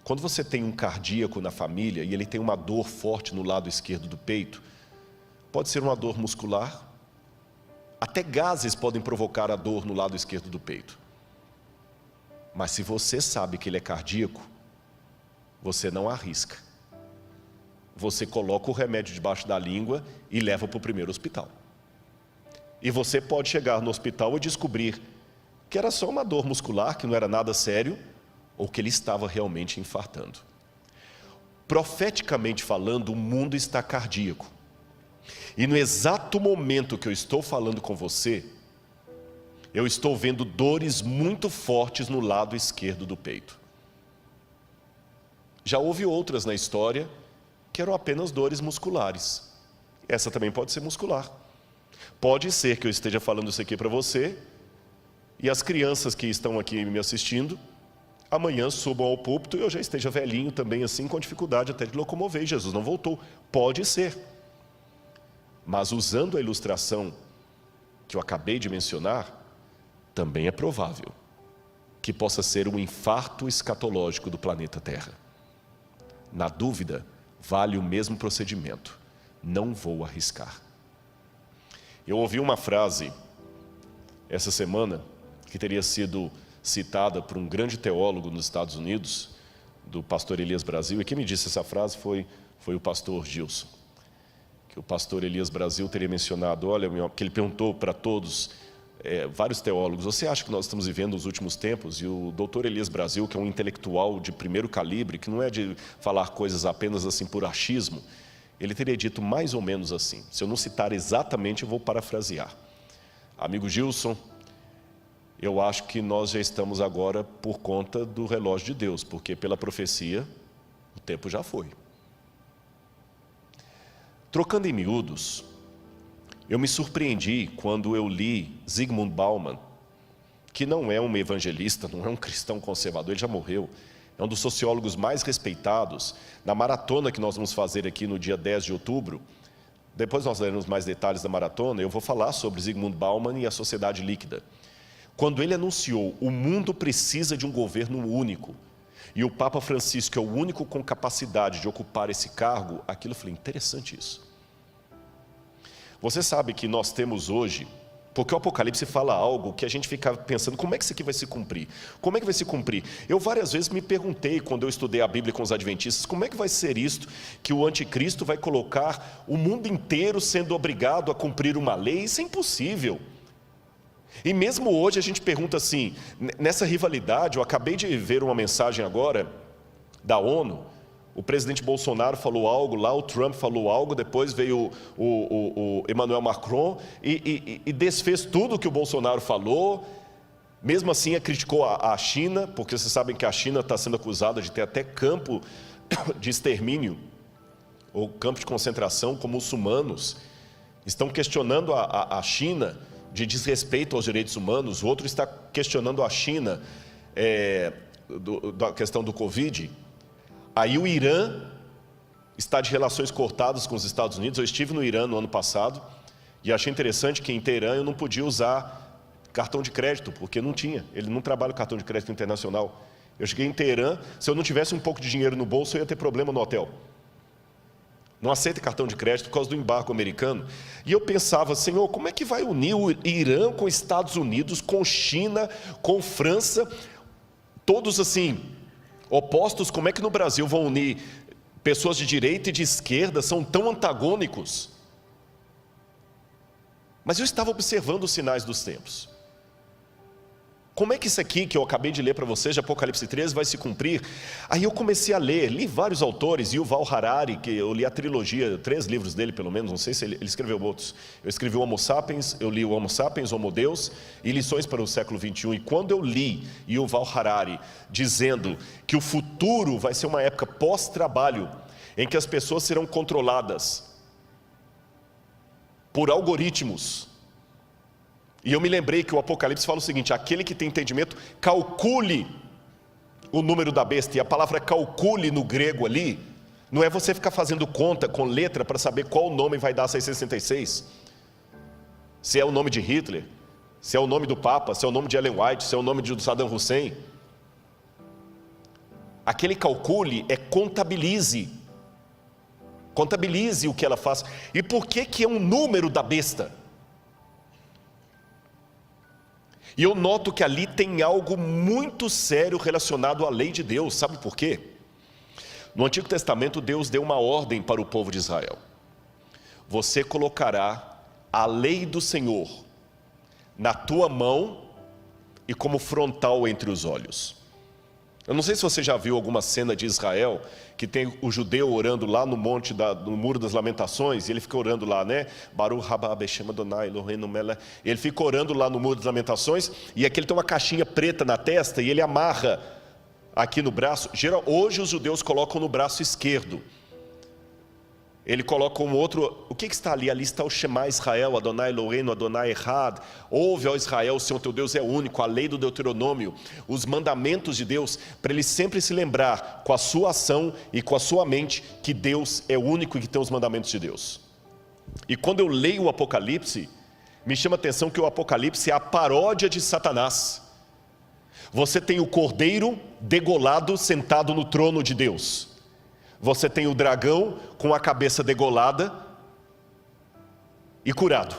Quando você tem um cardíaco na família e ele tem uma dor forte no lado esquerdo do peito, pode ser uma dor muscular, até gases podem provocar a dor no lado esquerdo do peito. Mas se você sabe que ele é cardíaco, você não arrisca. Você coloca o remédio debaixo da língua e leva para o primeiro hospital. E você pode chegar no hospital e descobrir que era só uma dor muscular, que não era nada sério, ou que ele estava realmente infartando. Profeticamente falando, o mundo está cardíaco. E no exato momento que eu estou falando com você, eu estou vendo dores muito fortes no lado esquerdo do peito. Já houve outras na história que eram apenas dores musculares. Essa também pode ser muscular. Pode ser que eu esteja falando isso aqui para você e as crianças que estão aqui me assistindo, amanhã subam ao púlpito e eu já esteja velhinho também assim, com dificuldade até de locomover, e Jesus não voltou. Pode ser. Mas usando a ilustração que eu acabei de mencionar, também é provável que possa ser um infarto escatológico do planeta Terra. Na dúvida, vale o mesmo procedimento. Não vou arriscar. Eu ouvi uma frase essa semana que teria sido citada por um grande teólogo nos Estados Unidos, do pastor Elias Brasil, e quem me disse essa frase foi o pastor Gilson, que o pastor Elias Brasil teria mencionado, olha, que ele perguntou para todos, vários teólogos, você acha que nós estamos vivendo os últimos tempos? E o doutor Elias Brasil, que é um intelectual de primeiro calibre, que não é de falar coisas apenas assim por achismo, ele teria dito mais ou menos assim. Se eu não citar exatamente, eu vou parafrasear. Amigo Gilson, eu acho que nós já estamos agora por conta do relógio de Deus, porque pela profecia, o tempo já foi. Trocando em miúdos, eu me surpreendi quando eu li Zygmunt Bauman, que não é um evangelista, não é um cristão conservador, ele já morreu, é um dos sociólogos mais respeitados. Na maratona que nós vamos fazer aqui no dia 10 de outubro, depois nós leremos mais detalhes da maratona, eu vou falar sobre Zygmunt Bauman e a sociedade líquida. Quando ele anunciou, o mundo precisa de um governo único, e o Papa Francisco é o único com capacidade de ocupar esse cargo, aquilo eu falei, interessante isso. Você sabe que nós temos hoje, porque o Apocalipse fala algo que a gente fica pensando, como é que isso aqui vai se cumprir? Como é que vai se cumprir? Eu várias vezes me perguntei, quando eu estudei a Bíblia com os adventistas, como é que vai ser isto, que o anticristo vai colocar o mundo inteiro sendo obrigado a cumprir uma lei? Isso é impossível. E mesmo hoje a gente pergunta assim, nessa rivalidade, eu acabei de ver uma mensagem agora da ONU, o presidente Bolsonaro falou algo lá, o Trump falou algo, depois veio o Emmanuel Macron e desfez tudo o que o Bolsonaro falou, mesmo assim criticou a China, porque vocês sabem que a China está sendo acusada de ter até campo de extermínio, ou campo de concentração com muçulmanos, estão questionando a China de desrespeito aos direitos humanos, o outro está questionando a China da questão do Covid. Aí o Irã está de relações cortadas com os Estados Unidos. Eu estive no Irã no ano passado e achei interessante que em Teherã eu não podia usar cartão de crédito, porque não tinha, ele não trabalha com cartão de crédito internacional. Eu cheguei em Teherã, se eu não tivesse um pouco de dinheiro no bolso, eu ia ter problema no hotel. Não aceita cartão de crédito por causa do embargo americano. E eu pensava, Senhor, como é que vai unir o Irã com os Estados Unidos, com China, com França, todos assim, opostos? Como é que no Brasil vão unir pessoas de direita e de esquerda, são tão antagônicos? Mas eu estava observando os sinais dos tempos. Como é que isso aqui que eu acabei de ler para vocês, de Apocalipse 13, vai se cumprir? Aí eu comecei a ler, li vários autores, Yuval Harari, que eu li a trilogia, 3 livros dele pelo menos, não sei se ele escreveu outros. Eu escrevi o Homo Sapiens, eu li o Homo Sapiens, Homo Deus e Lições para o Século XXI. E quando eu li Yuval Harari dizendo que o futuro vai ser uma época pós-trabalho, em que as pessoas serão controladas por algoritmos, e eu me lembrei que o Apocalipse fala o seguinte, aquele que tem entendimento, calcule o número da besta. E a palavra calcule no grego ali, não é você ficar fazendo conta com letra para saber qual nome vai dar 666. Se é o nome de Hitler, se é o nome do Papa, se é o nome de Ellen White, se é o nome de Saddam Hussein. Aquele calcule é contabilize. Contabilize o que ela faz. E por que é um número da besta? E eu noto que ali tem algo muito sério relacionado à lei de Deus. Sabe por quê? No Antigo Testamento, Deus deu uma ordem para o povo de Israel. Você colocará a lei do Senhor na tua mão e como frontal entre os olhos. Eu não sei se você já viu alguma cena de Israel, que tem o judeu orando lá no monte, no Muro das Lamentações, e ele fica orando lá, né? Baruch haba Beshem Adonai Eloheinu melech. Ele fica orando lá no Muro das Lamentações, e aqui ele tem uma caixinha preta na testa, e ele amarra aqui no braço. Hoje os judeus colocam no braço esquerdo. Ele coloca um outro, o que está ali? Ali está o Shema Israel, Adonai Eloheinu, Adonai Echad. Ouve, ó Israel, o Senhor teu Deus é único, a lei do Deuteronômio, os mandamentos de Deus, para ele sempre se lembrar com a sua ação e com a sua mente que Deus é único e que tem os mandamentos de Deus. E quando eu leio o Apocalipse, me chama a atenção que o Apocalipse é a paródia de Satanás. Você tem o cordeiro degolado sentado no trono de Deus. Você tem o dragão com a cabeça degolada e curado,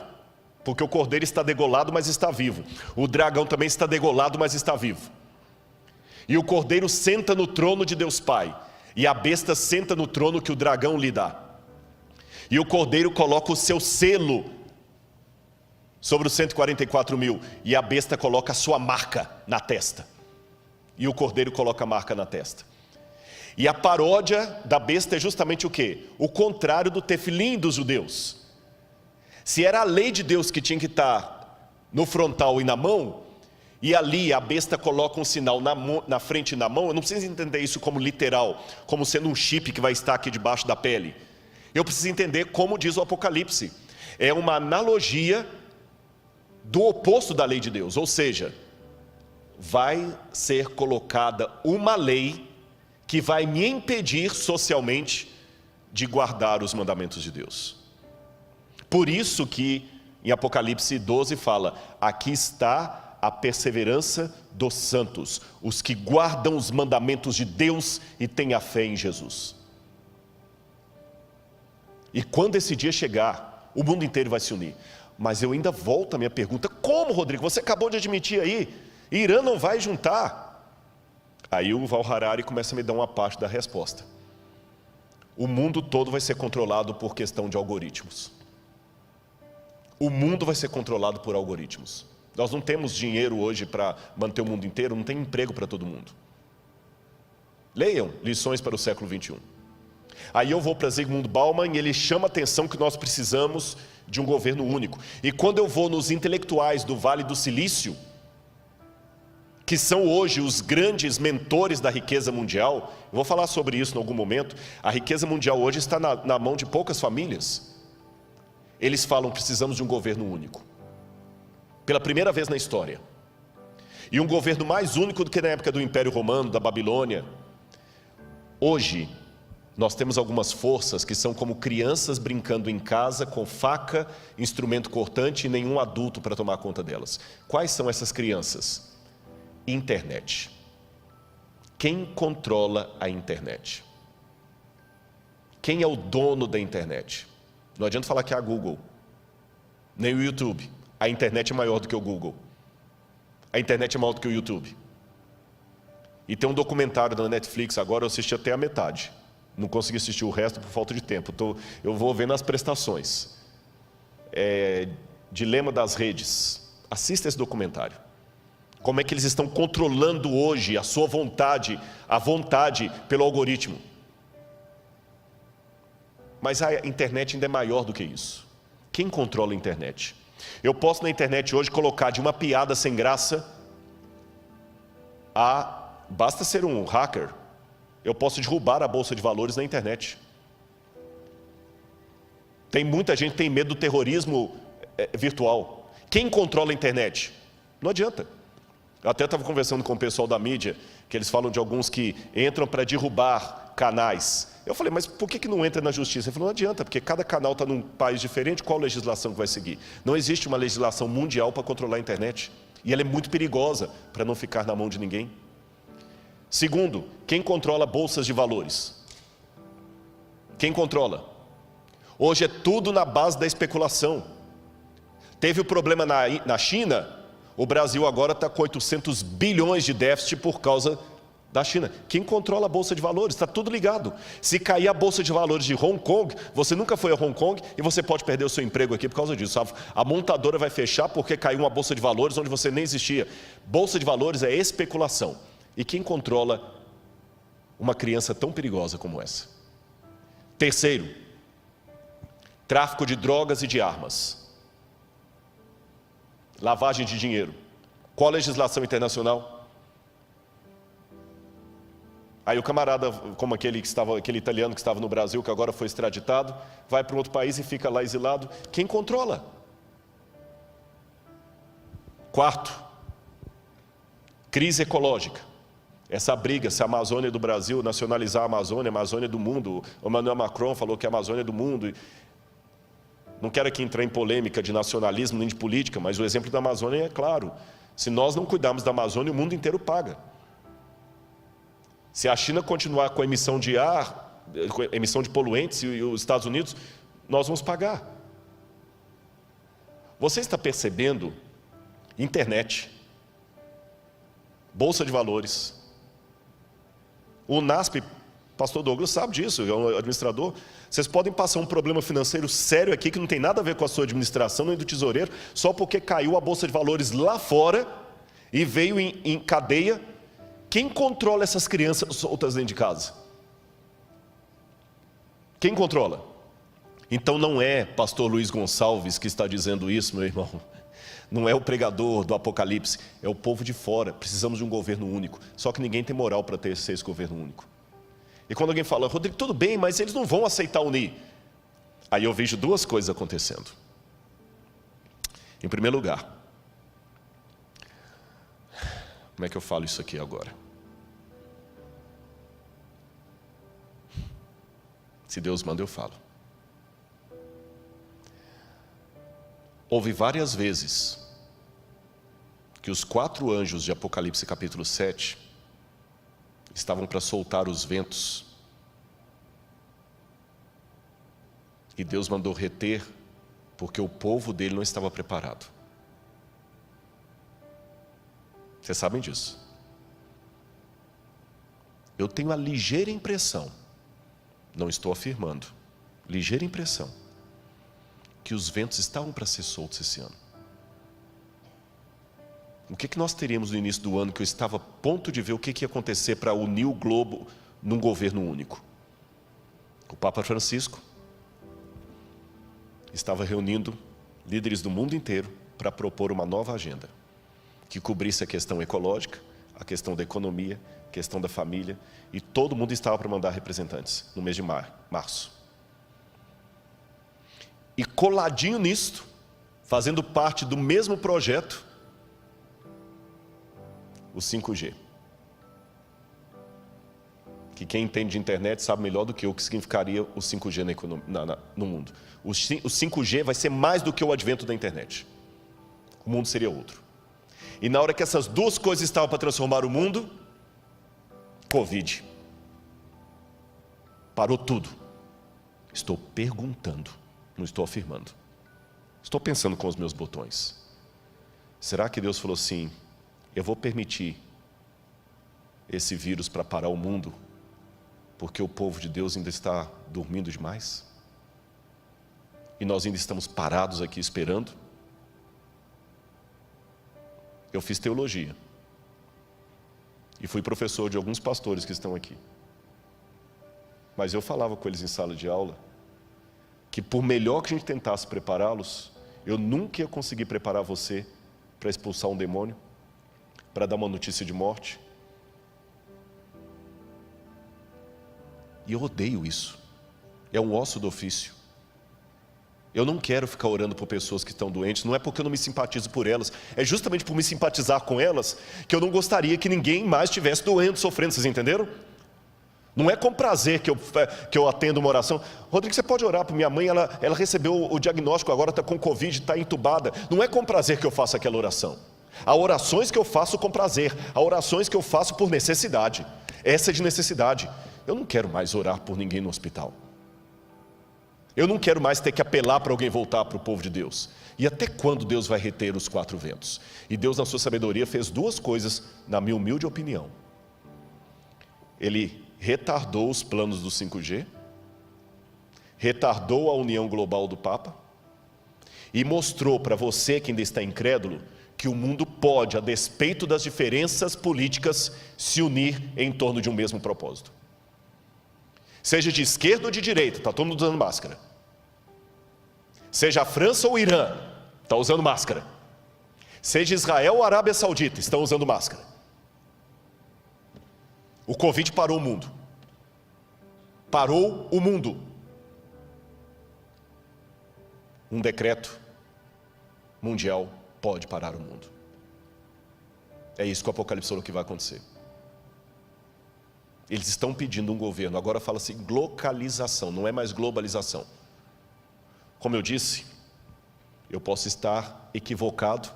porque o cordeiro está degolado, mas está vivo. O dragão também está degolado, mas está vivo. E o cordeiro senta no trono de Deus Pai, e a besta senta no trono que o dragão lhe dá. E o cordeiro coloca o seu selo sobre os 144 mil, e a besta coloca a sua marca na testa. E o cordeiro coloca a marca na testa. E a paródia da besta é justamente o quê? O contrário do tefilim dos judeus. Se era a lei de Deus que tinha que estar no frontal e na mão, e ali a besta coloca um sinal na frente e na mão, eu não preciso entender isso como literal, como sendo um chip que vai estar aqui debaixo da pele. Eu preciso entender como diz o Apocalipse. É uma analogia do oposto da lei de Deus, ou seja, vai ser colocada uma lei que vai me impedir socialmente de guardar os mandamentos de Deus. Por isso que em Apocalipse 12 fala, aqui está a perseverança dos santos, os que guardam os mandamentos de Deus e têm a fé em Jesus. E quando esse dia chegar, o mundo inteiro vai se unir. Mas eu ainda volto à minha pergunta, como, Rodrigo? Você acabou de admitir aí, Irã não vai juntar. Aí o Val Harari começa a me dar uma parte da resposta. O mundo todo vai ser controlado por questão de algoritmos. O mundo vai ser controlado por algoritmos. Nós não temos dinheiro hoje para manter o mundo inteiro, não tem emprego para todo mundo. Leiam Lições para o século 21. Aí eu vou para Zygmunt Bauman e ele chama a atenção que nós precisamos de um governo único. E quando eu vou nos intelectuais do Vale do Silício, que são hoje os grandes mentores da riqueza mundial, eu vou falar sobre isso em algum momento, a riqueza mundial hoje está na mão de poucas famílias. Eles falam, precisamos de um governo único. Pela primeira vez na história. E um governo mais único do que na época do Império Romano, da Babilônia. Hoje, nós temos algumas forças que são como crianças brincando em casa com faca, instrumento cortante e nenhum adulto para tomar conta delas. Quais são essas crianças? Internet. Quem controla a internet? Quem é o dono da internet? Não adianta falar que é a Google, nem o YouTube. A internet é maior do que o Google. A internet é maior do que o YouTube. E tem um documentário da Netflix agora, eu assisti até a metade. Não consegui assistir o resto por falta de tempo. Eu vou vendo as prestações. Dilema das redes. Assista esse documentário. Como é que eles estão controlando hoje a sua vontade, a vontade pelo algoritmo. Mas a internet ainda é maior do que isso. Quem controla a internet? Eu posso na internet hoje colocar de uma piada sem graça basta ser um hacker, eu posso derrubar a bolsa de valores na internet. Tem muita gente que tem medo do terrorismo virtual. Quem controla a internet? Não adianta. Eu até estava conversando com o pessoal da mídia, que eles falam de alguns que entram para derrubar canais. Eu falei, mas por que não entra na justiça? Ele falou, não adianta, porque cada canal está num país diferente, qual legislação que vai seguir? Não existe uma legislação mundial para controlar a internet. E ela é muito perigosa para não ficar na mão de ninguém. Segundo, quem controla bolsas de valores? Quem controla? Hoje é tudo na base da especulação. Teve o problema na China, o Brasil agora está com 800 bilhões de déficit por causa da China. Quem controla a bolsa de valores? Está tudo ligado. Se cair a bolsa de valores de Hong Kong, você nunca foi a Hong Kong e você pode perder o seu emprego aqui por causa disso. A montadora vai fechar porque caiu uma bolsa de valores onde você nem existia. Bolsa de valores é especulação. E quem controla uma criança tão perigosa como essa? Terceiro, tráfico de drogas e de armas. Lavagem de dinheiro. Qual a legislação internacional? Aí o camarada, como aquele italiano que estava no Brasil, que agora foi extraditado, vai para um outro país e fica lá exilado. Quem controla? Quarto, crise ecológica. Essa briga, se a Amazônia do Brasil nacionalizar a Amazônia do mundo. O Emmanuel Macron falou que a Amazônia é do mundo. Não quero aqui entrar em polêmica de nacionalismo nem de política, mas o exemplo da Amazônia é claro. Se nós não cuidarmos da Amazônia, o mundo inteiro paga. Se a China continuar com a emissão de ar, com a emissão de poluentes, e os Estados Unidos, nós vamos pagar. Você está percebendo? Internet, bolsa de valores, O NASP, pastor Douglas sabe disso, é um administrador. Vocês podem passar um problema financeiro sério aqui, que não tem nada a ver com a sua administração, nem do tesoureiro, só porque caiu a Bolsa de Valores lá fora e veio em cadeia. Quem controla essas crianças soltas dentro de casa? Quem controla? Então não é pastor Luiz Gonçalves que está dizendo isso, meu irmão. Não é o pregador do Apocalipse, é o povo de fora. Precisamos de um governo único. Só que ninguém tem moral para ter esse governo único. E quando alguém fala, Rodrigo, tudo bem, mas eles não vão aceitar unir. Aí eu vejo duas coisas acontecendo. Em primeiro lugar, como é que eu falo isso aqui agora? Se Deus manda, eu falo. Houve várias vezes que os 4 anjos de Apocalipse capítulo 7 estavam para soltar os ventos. E Deus mandou reter, porque o povo dele não estava preparado. Vocês sabem disso. Eu tenho a ligeira impressão, não estou afirmando, ligeira impressão, que os ventos estavam para ser soltos esse ano. O que nós teríamos no início do ano, que eu estava a ponto de ver o que ia acontecer para unir o globo num governo único? O Papa Francisco estava reunindo líderes do mundo inteiro para propor uma nova agenda, que cobrisse a questão ecológica, a questão da economia, a questão da família, e todo mundo estava para mandar representantes no mês de março. E coladinho nisto, fazendo parte do mesmo projeto, o 5G. Que quem entende de internet sabe melhor do que eu o que significaria o 5G no mundo. O 5G vai ser mais do que o advento da internet. O mundo seria outro. E na hora que essas duas coisas estavam para transformar o mundo, Covid. Parou tudo. Estou perguntando, não estou afirmando. Estou pensando com os meus botões. Será que Deus falou assim, eu vou permitir esse vírus para parar o mundo, porque o povo de Deus ainda está dormindo demais? E nós ainda estamos parados aqui esperando? Eu fiz teologia. E fui professor de alguns pastores que estão aqui. Mas eu falava com eles em sala de aula, que por melhor que a gente tentasse prepará-los, eu nunca ia conseguir preparar você para expulsar um demônio, para dar uma notícia de morte. E eu odeio isso. É um osso do ofício. Eu não quero ficar orando por pessoas que estão doentes, não é porque eu não me simpatizo por elas, é justamente por me simpatizar com elas, que eu não gostaria que ninguém mais estivesse doendo, sofrendo, vocês entenderam? Não é com prazer que eu atendo uma oração. Rodrigo, você pode orar para minha mãe, ela recebeu o diagnóstico, agora está com Covid, está entubada. Não é com prazer que eu faço aquela oração. Há orações que eu faço com prazer, há orações que eu faço por necessidade. Essa é de necessidade. Eu não quero mais orar por ninguém no hospital. Eu não quero mais ter que apelar para alguém voltar para o povo de Deus. E até quando Deus vai reter os 4 ventos? E Deus, na sua sabedoria, fez 2 coisas, na minha humilde opinião. Ele retardou os planos do 5G, retardou a união global do Papa, e mostrou para você que ainda está incrédulo, que o mundo pode, a despeito das diferenças políticas, se unir em torno de um mesmo propósito. Seja de esquerda ou de direita, está todo mundo usando máscara. Seja a França ou o Irã, está usando máscara. Seja Israel ou Arábia Saudita, estão usando máscara. O Covid parou o mundo. Parou o mundo. Um decreto mundial pode parar o mundo. É isso que o Apocalipse falou que vai acontecer. Eles estão pedindo um governo, agora fala-se localização, não é mais globalização. Como eu disse, eu posso estar equivocado,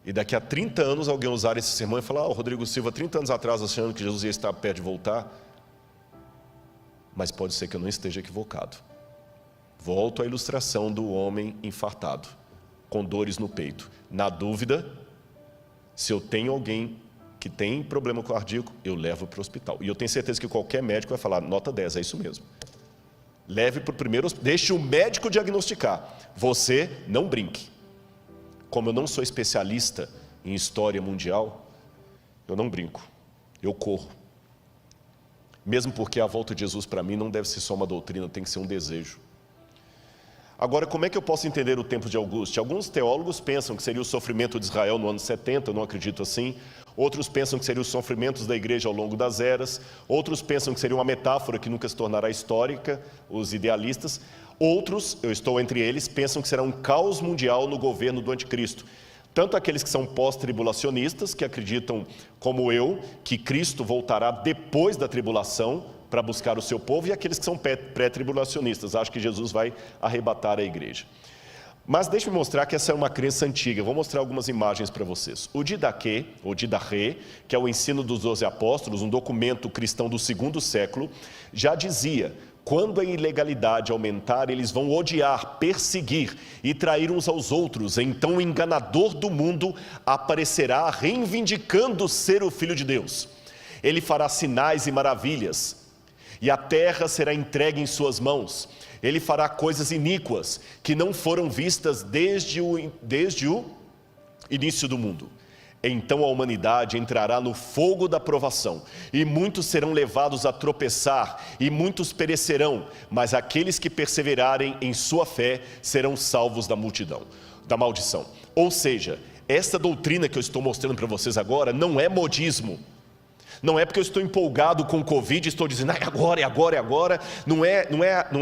e daqui a 30 anos alguém usar esse sermão e falar, o Rodrigo Silva, 30 anos atrás, achando que Jesus ia estar perto de voltar, mas pode ser que eu não esteja equivocado. Volto à ilustração do homem infartado, com dores no peito. Na dúvida, se eu tenho alguém que tem problema cardíaco, eu levo para o hospital. E eu tenho certeza que qualquer médico vai falar, nota 10, é isso mesmo. Leve para o primeiro hospital, deixe o médico diagnosticar. Você não brinque. Como eu não sou especialista em história mundial, eu não brinco, eu corro. Mesmo porque a volta de Jesus para mim não deve ser só uma doutrina, tem que ser um desejo. Agora, como é que eu posso entender o tempo de Auguste? Alguns teólogos pensam que seria o sofrimento de Israel no ano 70, eu não acredito assim. Outros pensam que seriam os sofrimentos da igreja ao longo das eras. Outros pensam que seria uma metáfora que nunca se tornará histórica, os idealistas. Outros, eu estou entre eles, pensam que será um caos mundial no governo do anticristo. Tanto aqueles que são pós-tribulacionistas, que acreditam, como eu, que Cristo voltará depois da tribulação para buscar o seu povo, e aqueles que são pré-tribulacionistas, acham que Jesus vai arrebatar a igreja. Mas deixe-me mostrar que essa é uma crença antiga. Eu vou mostrar algumas imagens para vocês. O Didaquê, ou Didaquê, que é o ensino dos 12 apóstolos, um documento cristão do 2º século, já dizia: quando a ilegalidade aumentar, eles vão odiar, perseguir e trair uns aos outros. Então o enganador do mundo aparecerá reivindicando ser o Filho de Deus. Ele fará sinais e maravilhas, e a terra será entregue em suas mãos. Ele fará coisas iníquas que não foram vistas desde o início do mundo. Então a humanidade entrará no fogo da provação, e muitos serão levados a tropeçar, e muitos perecerão, mas aqueles que perseverarem em sua fé serão salvos da maldição. Ou seja, essa doutrina que eu estou mostrando para vocês agora não é modismo. Não é porque eu estou empolgado com o Covid, estou dizendo, é agora. Não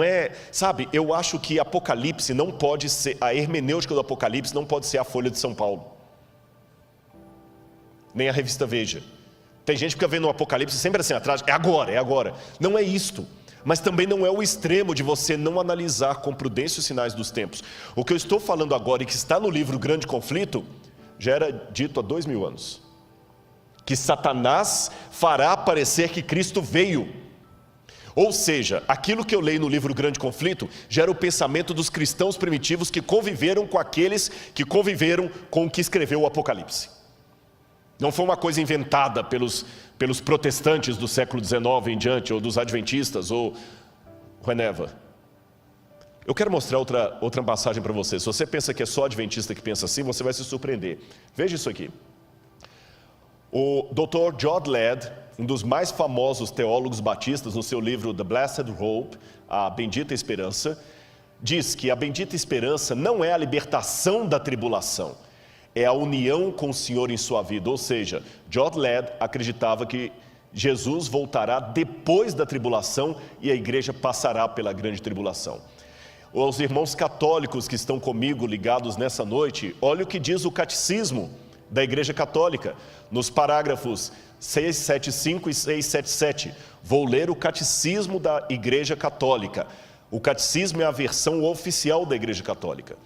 é, sabe, eu acho que Apocalipse não pode ser, a hermenêutica do Apocalipse não pode ser a Folha de São Paulo, nem a revista Veja. Tem gente que fica vendo o Apocalipse sempre assim atrás, é agora. Não é isto, mas também não é o extremo de você não analisar com prudência os sinais dos tempos. O que eu estou falando agora e que está no livro Grande Conflito, já era dito há 2000 anos. Que Satanás fará parecer que Cristo veio. Ou seja, aquilo que eu leio no livro Grande Conflito já era o pensamento dos cristãos primitivos que conviveram com aqueles que conviveram com o que escreveu o Apocalipse. Não foi uma coisa inventada pelos protestantes do século XIX em diante, ou dos adventistas, ou whenever. Eu quero mostrar outra passagem para você. Se você pensa que é só adventista que pensa assim, você vai se surpreender. Veja isso aqui. O Dr. John Ladd, um dos mais famosos teólogos batistas, no seu livro The Blessed Hope, a Bendita Esperança, diz que a bendita esperança não é a libertação da tribulação, é a união com o Senhor em sua vida. Ou seja, John Ladd acreditava que Jesus voltará depois da tribulação e a igreja passará pela grande tribulação. Os irmãos católicos que estão comigo ligados nessa noite, olha o que diz o catecismo da Igreja Católica, nos parágrafos 675 e 677. Vou ler o catecismo da Igreja Católica. O catecismo é a versão oficial da Igreja Católica.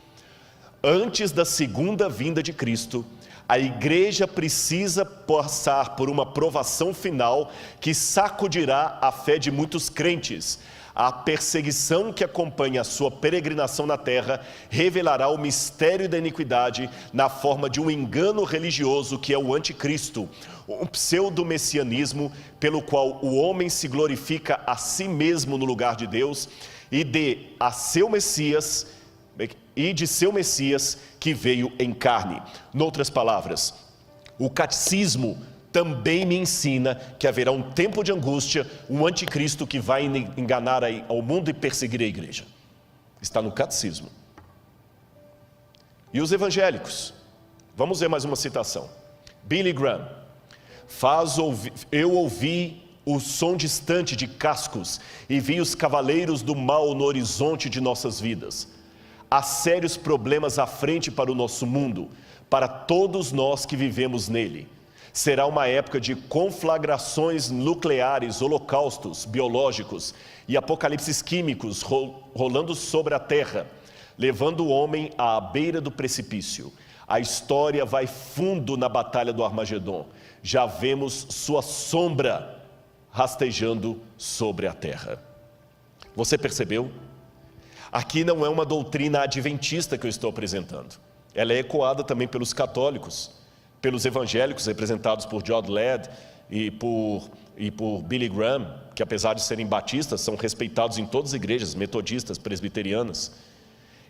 Antes da segunda vinda de Cristo, a igreja precisa passar por uma provação final que sacudirá a fé de muitos crentes. A perseguição que acompanha a sua peregrinação na terra revelará o mistério da iniquidade na forma de um engano religioso que é o anticristo, um pseudo-messianismo pelo qual o homem se glorifica a si mesmo no lugar de Deus e de seu Messias que veio em carne. Noutras palavras, o catecismo também me ensina que haverá um tempo de angústia, um anticristo que vai enganar ao mundo e perseguir a igreja. Está no catecismo. E os evangélicos? Vamos ver mais uma citação. Billy Graham. Eu ouvi o som distante de cascos e vi os cavaleiros do mal no horizonte de nossas vidas. Há sérios problemas à frente para o nosso mundo, para todos nós que vivemos nele. Será uma época de conflagrações nucleares, holocaustos biológicos e apocalipses químicos rolando sobre a terra, levando o homem à beira do precipício. A história vai fundo na batalha do Armagedon. Já vemos sua sombra rastejando sobre a terra. Você percebeu? Aqui não é uma doutrina adventista que eu estou apresentando. Ela é ecoada também pelos católicos, pelos evangélicos representados por John Ladd e por Billy Graham, que apesar de serem batistas, são respeitados em todas as igrejas, metodistas, presbiterianas.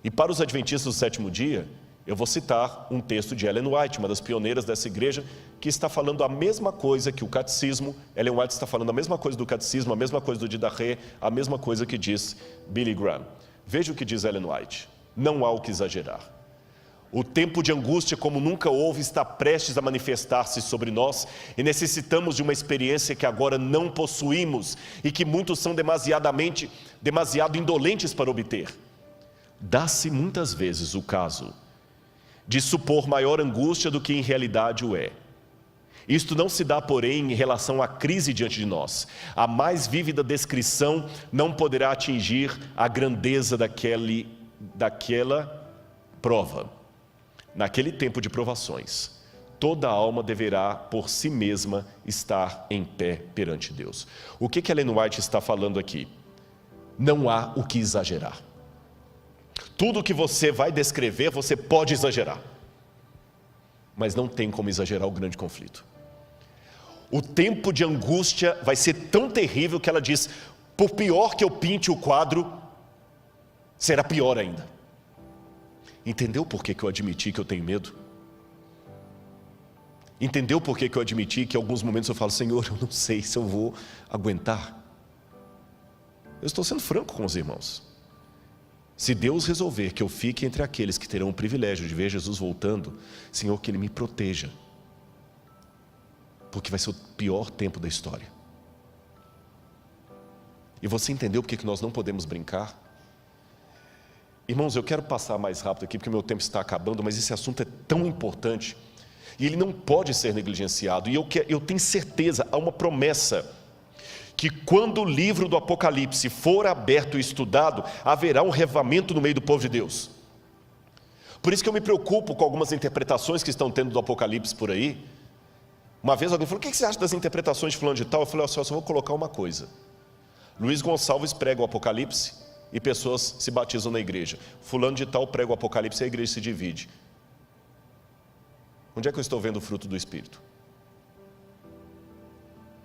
E para os adventistas do sétimo dia, eu vou citar um texto de Ellen White, uma das pioneiras dessa igreja, que está falando a mesma coisa que o catecismo. Ellen White está falando a mesma coisa do catecismo, a mesma coisa do Didache, a mesma coisa que diz Billy Graham. Veja o que diz Ellen White: não há o que exagerar. O tempo de angústia como nunca houve está prestes a manifestar-se sobre nós e necessitamos de uma experiência que agora não possuímos e que muitos são demasiado indolentes para obter. Dá-se muitas vezes o caso de supor maior angústia do que em realidade o é. Isto não se dá, porém, em relação à crise diante de nós. A mais vívida descrição não poderá atingir a grandeza daquela prova. Naquele tempo de provações, toda alma deverá por si mesma estar em pé perante Deus. O que Ellen White está falando aqui? Não há o que exagerar. Tudo que você vai descrever, você pode exagerar. Mas não tem como exagerar o grande conflito. O tempo de angústia vai ser tão terrível que ela diz: por pior que eu pinte o quadro, será pior ainda. Entendeu por que eu admiti que eu tenho medo? Entendeu por que eu admiti que em alguns momentos eu falo: Senhor, eu não sei se eu vou aguentar? Eu estou sendo franco com os irmãos. Se Deus resolver que eu fique entre aqueles que terão o privilégio de ver Jesus voltando, Senhor, que Ele me proteja, porque vai ser o pior tempo da história. E você entendeu por que nós não podemos brincar? Irmãos, eu quero passar mais rápido aqui, porque o meu tempo está acabando, mas esse assunto é tão importante, e ele não pode ser negligenciado, e eu tenho certeza, há uma promessa, que quando o livro do Apocalipse for aberto e estudado, haverá um revivamento no meio do povo de Deus. Por isso que eu me preocupo com algumas interpretações que estão tendo do Apocalipse por aí. Uma vez alguém falou: o que você acha das interpretações de fulano de tal? Eu falei: eu só vou colocar uma coisa. Luiz Gonçalves prega o Apocalipse e pessoas se batizam na igreja. Fulano de tal prega o Apocalipse e a igreja se divide. Onde é que eu estou vendo o fruto do Espírito?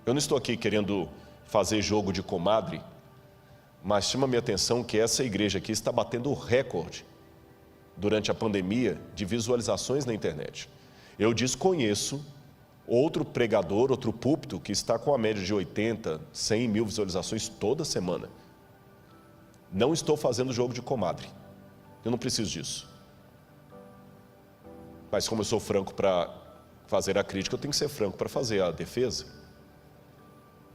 Eu não estou aqui querendo fazer jogo de comadre, mas chama minha atenção que essa igreja aqui está batendo o recorde durante a pandemia de visualizações na internet. Eu desconheço outro pregador, outro púlpito que está com a média de 80, 100 mil visualizações toda semana. Não estou fazendo jogo de comadre, eu não preciso disso. Mas como eu sou franco para fazer a crítica, eu tenho que ser franco para fazer a defesa.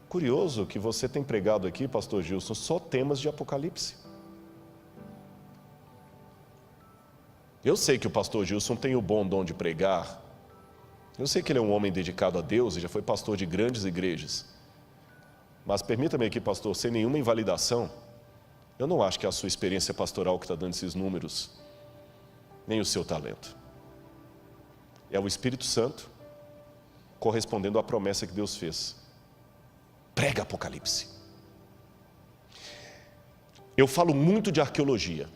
Curioso que você tem pregado aqui, pastor Gilson, só temas de Apocalipse. Eu sei que o pastor Gilson tem o bom dom de pregar. Eu sei que ele é um homem dedicado a Deus e já foi pastor de grandes igrejas. Mas permita-me aqui, pastor, sem nenhuma invalidação, eu não acho que é a sua experiência pastoral que está dando esses números, nem o seu talento. É o Espírito Santo correspondendo à promessa que Deus fez. Prega Apocalipse. Eu falo muito de arqueologia,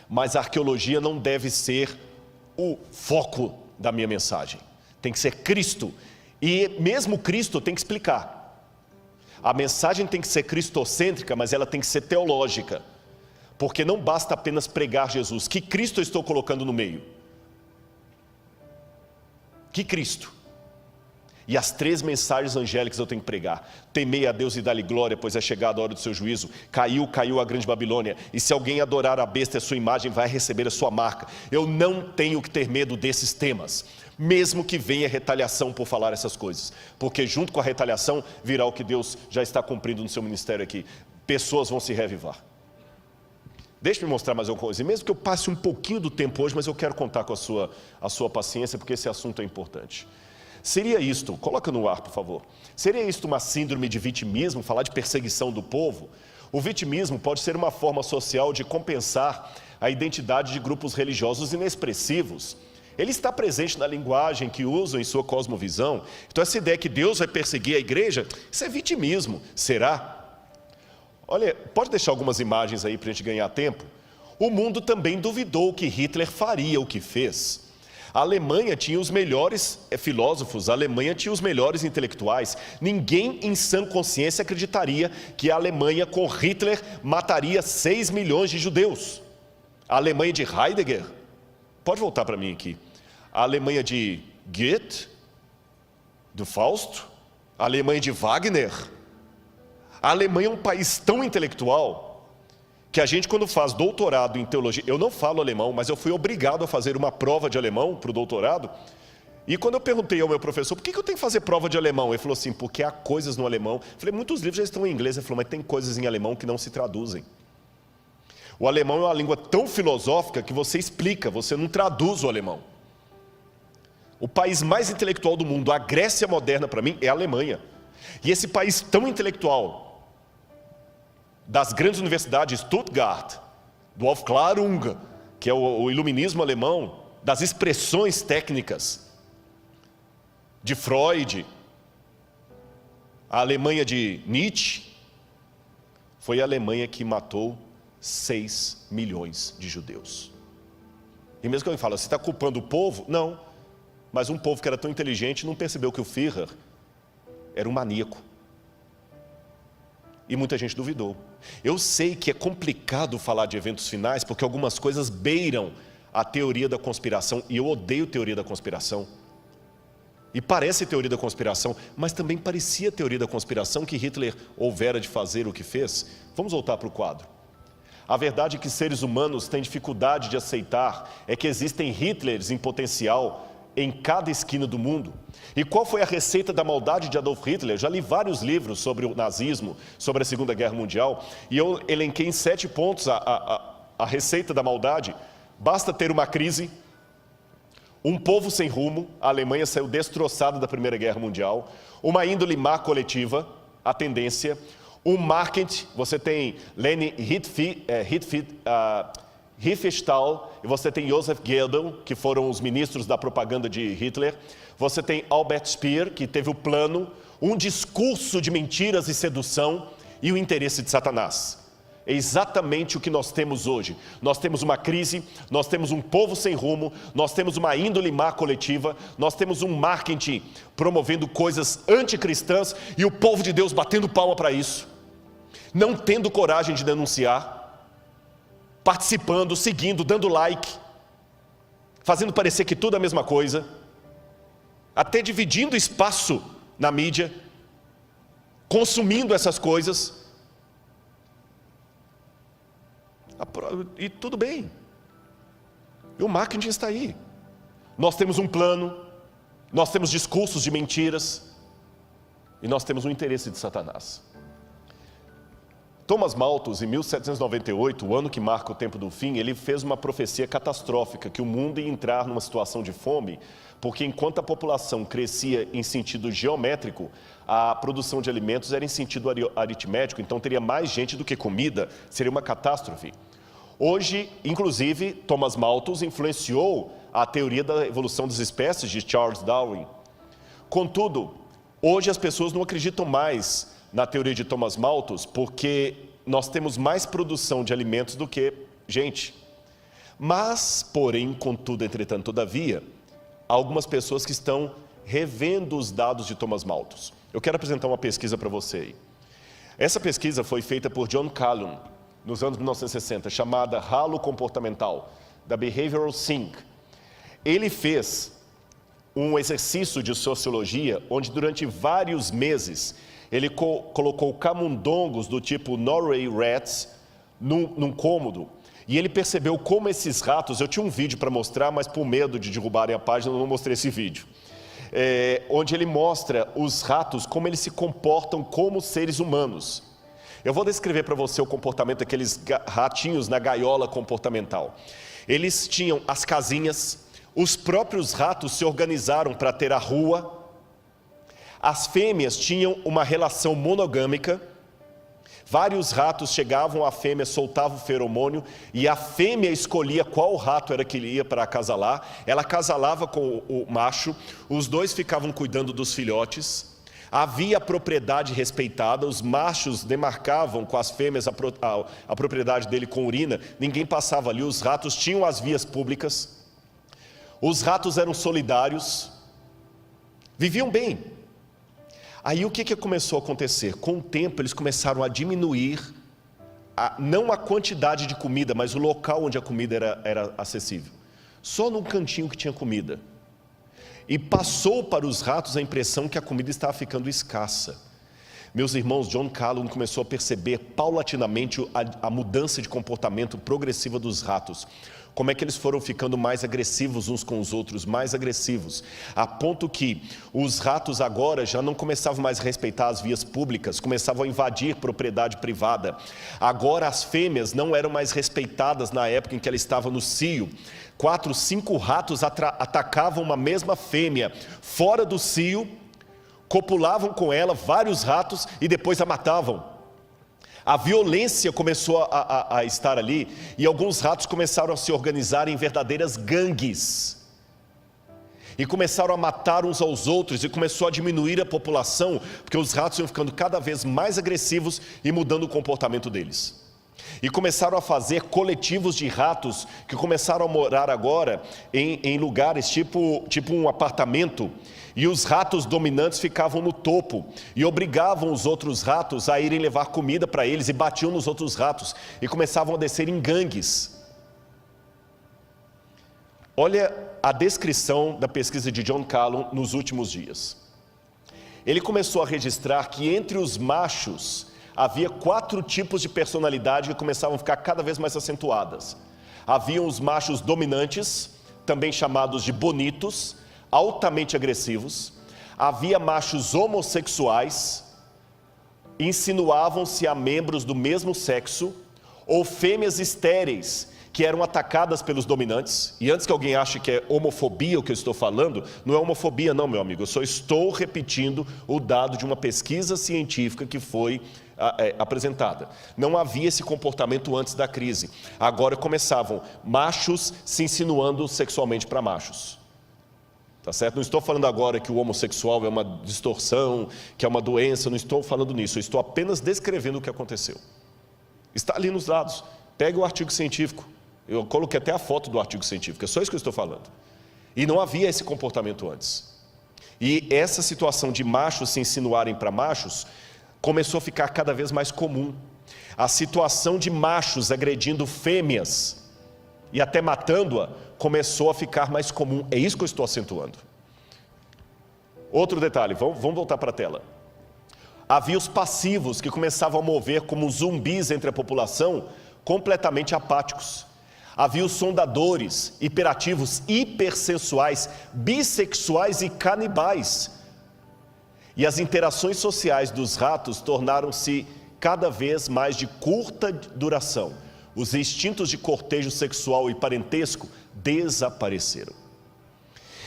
mas a arqueologia não deve ser o foco da minha mensagem. Tem que ser Cristo. E mesmo Cristo tem que explicar. A mensagem tem que ser cristocêntrica, mas ela tem que ser teológica. Porque não basta apenas pregar Jesus. Que Cristo eu estou colocando no meio? Que Cristo? E as 3 mensagens angélicas eu tenho que pregar. Temei a Deus e dá-lhe glória, pois é chegada a hora do seu juízo. Caiu a grande Babilônia. E se alguém adorar a besta e a sua imagem, vai receber a sua marca. Eu não tenho que ter medo desses temas, mesmo que venha retaliação por falar essas coisas. Porque junto com a retaliação virá o que Deus já está cumprindo no seu ministério aqui. Pessoas vão se reavivar. Deixe-me mostrar mais uma coisa. E mesmo que eu passe um pouquinho do tempo hoje, mas eu quero contar com a sua paciência, porque esse assunto é importante. Seria isto, coloca no ar por favor, seria isto uma síndrome de vitimismo, falar de perseguição do povo? O vitimismo pode ser uma forma social de compensar a identidade de grupos religiosos inexpressivos. Ele está presente na linguagem que usam em sua cosmovisão. Então essa ideia que Deus vai perseguir a igreja, isso é vitimismo, será? Olha, pode deixar algumas imagens aí para a gente ganhar tempo? O mundo também duvidou que Hitler faria o que fez. A Alemanha tinha os melhores filósofos, a Alemanha tinha os melhores intelectuais. Ninguém em sã consciência acreditaria que a Alemanha com Hitler mataria 6 milhões de judeus. A Alemanha de Heidegger, pode voltar para mim aqui, a Alemanha de Goethe, do Fausto, a Alemanha de Wagner. A Alemanha é um país tão intelectual que a gente, quando faz doutorado em teologia, eu não falo alemão, mas eu fui obrigado a fazer uma prova de alemão para o doutorado. E quando eu perguntei ao meu professor, por que eu tenho que fazer prova de alemão? Ele falou assim, porque há coisas no alemão. Eu falei, muitos livros já estão em inglês. Ele falou, mas tem coisas em alemão que não se traduzem. O alemão é uma língua tão filosófica que você explica, você não traduz o alemão. O país mais intelectual do mundo, a Grécia moderna para mim, é a Alemanha. E esse país tão intelectual, das grandes universidades, Stuttgart, do Aufklärung, que é o iluminismo alemão, das expressões técnicas de Freud, a Alemanha de Nietzsche, foi a Alemanha que matou 6 milhões de judeus. E mesmo que alguém fale, você está culpando o povo? Não, mas um povo que era tão inteligente não percebeu que o Führer era um maníaco. E muita gente duvidou. Eu sei que é complicado falar de eventos finais, porque algumas coisas beiram a teoria da conspiração, e eu odeio teoria da conspiração. E parece teoria da conspiração, mas também parecia teoria da conspiração que Hitler houvera de fazer o que fez. Vamos voltar para o quadro. A verdade é que seres humanos têm dificuldade de aceitar é que existem Hitlers em potencial em cada esquina do mundo. E qual foi a receita da maldade de Adolf Hitler? Eu já li vários livros sobre o nazismo, sobre a Segunda Guerra Mundial, e eu elenquei em 7 pontos a receita da maldade. Basta ter uma crise, um povo sem rumo, a Alemanha saiu destroçada da Primeira Guerra Mundial, uma índole má coletiva, a tendência, um marketing, você tem Leni Riefenstahl, e você tem Joseph Goebbels, que foram os ministros da propaganda de Hitler. Você tem Albert Speer, que teve o plano, um discurso de mentiras e sedução e o interesse de Satanás. É exatamente o que nós temos hoje. Nós temos uma crise, nós temos um povo sem rumo, nós temos uma índole má coletiva, nós temos um marketing promovendo coisas anticristãs e o povo de Deus batendo palma para isso, não tendo coragem de denunciar, participando, seguindo, dando like, fazendo parecer que tudo é a mesma coisa, até dividindo espaço na mídia, consumindo essas coisas, e tudo bem, e o marketing está aí. Nós temos um plano, nós temos discursos de mentiras, e nós temos um interesse de Satanás. Thomas Malthus, em 1798, o ano que marca o tempo do fim, ele fez uma profecia catastrófica, que o mundo ia entrar numa situação de fome, porque enquanto a população crescia em sentido geométrico, a produção de alimentos era em sentido aritmético, então teria mais gente do que comida, seria uma catástrofe. Hoje, inclusive, Thomas Malthus influenciou a teoria da evolução das espécies de Charles Darwin. Contudo, hoje as pessoas não acreditam mais na teoria de Thomas Malthus, porque nós temos mais produção de alimentos do que gente. Mas, porém, contudo, entretanto, todavia, há algumas pessoas que estão revendo os dados de Thomas Malthus. Eu quero apresentar uma pesquisa para você aí. Essa pesquisa foi feita por John Calhoun, nos anos 1960, chamada Halo Comportamental, da Behavioral Sync. Ele fez um exercício de sociologia, onde durante vários meses, ele colocou camundongos do tipo Norway Rats num cômodo, e ele percebeu como esses ratos, eu tinha um vídeo para mostrar, mas por medo de derrubarem a página, eu não mostrei esse vídeo, onde ele mostra os ratos, como eles se comportam como seres humanos. Eu vou descrever para você o comportamento daqueles ratinhos na gaiola comportamental. Eles tinham as casinhas, os próprios ratos se organizaram para ter a rua. As fêmeas tinham uma relação monogâmica. Vários ratos chegavam, a fêmea soltava o feromônio e a fêmea escolhia qual rato era que ele ia para acasalar. Ela acasalava com o macho, os dois ficavam cuidando dos filhotes. Havia propriedade respeitada, os machos demarcavam com as fêmeas a propriedade dele com urina, ninguém passava ali, os ratos tinham as vias públicas. Os ratos eram solidários, viviam bem. Aí o que começou a acontecer? Com o tempo eles começaram a diminuir, não a quantidade de comida, mas o local onde a comida era acessível. Só num cantinho que tinha comida. E passou para os ratos a impressão que a comida estava ficando escassa. Meus irmãos, John Calhoun começou a perceber paulatinamente a mudança de comportamento progressiva dos ratos. Como é que eles foram ficando mais agressivos uns com os outros, mais agressivos, a ponto que os ratos agora já não começavam mais a respeitar as vias públicas, começavam a invadir propriedade privada. Agora as fêmeas não eram mais respeitadas na época em que ela estava no cio. 4, 5 ratos atacavam uma mesma fêmea fora do cio, copulavam com ela, vários ratos, e depois a matavam. A violência começou a estar ali, e alguns ratos começaram a se organizar em verdadeiras gangues. E começaram a matar uns aos outros, e começou a diminuir a população, porque os ratos iam ficando cada vez mais agressivos e mudando o comportamento deles. E começaram a fazer coletivos de ratos, que começaram a morar agora em lugares tipo um apartamento, e os ratos dominantes ficavam no topo, e obrigavam os outros ratos a irem levar comida para eles, e batiam nos outros ratos, e começavam a descer em gangues. Olha a descrição da pesquisa de John Calhoun nos últimos dias. Ele começou a registrar que entre os machos havia 4 tipos de personalidade que começavam a ficar cada vez mais acentuadas. Haviam os machos dominantes, também chamados de bonitos, altamente agressivos. Havia machos homossexuais, insinuavam-se a membros do mesmo sexo, ou fêmeas estéreis, que eram atacadas pelos dominantes. E antes que alguém ache que é homofobia o que eu estou falando, não é homofobia não, meu amigo, eu só estou repetindo o dado de uma pesquisa científica que foi apresentada. Não havia esse comportamento antes da crise. Agora começavam machos se insinuando sexualmente para machos. Tá certo? Não estou falando agora que o homossexual é uma distorção, que é uma doença, não estou falando nisso, eu estou apenas descrevendo o que aconteceu. Está ali nos dados. Pegue o artigo científico. Eu coloquei até a foto do artigo científico, é só isso que eu estou falando. E não havia esse comportamento antes. E essa situação de machos se insinuarem para machos começou a ficar cada vez mais comum. A situação de machos agredindo fêmeas e até matando-a começou a ficar mais comum. É isso que eu estou acentuando. Outro detalhe, vamos voltar para a tela. Havia os passivos que começavam a mover como zumbis entre a população, completamente apáticos. Havia os sondadores, hiperativos, hipersensuais, bissexuais e canibais. E as interações sociais dos ratos tornaram-se cada vez mais de curta duração. Os instintos de cortejo sexual e parentesco desapareceram.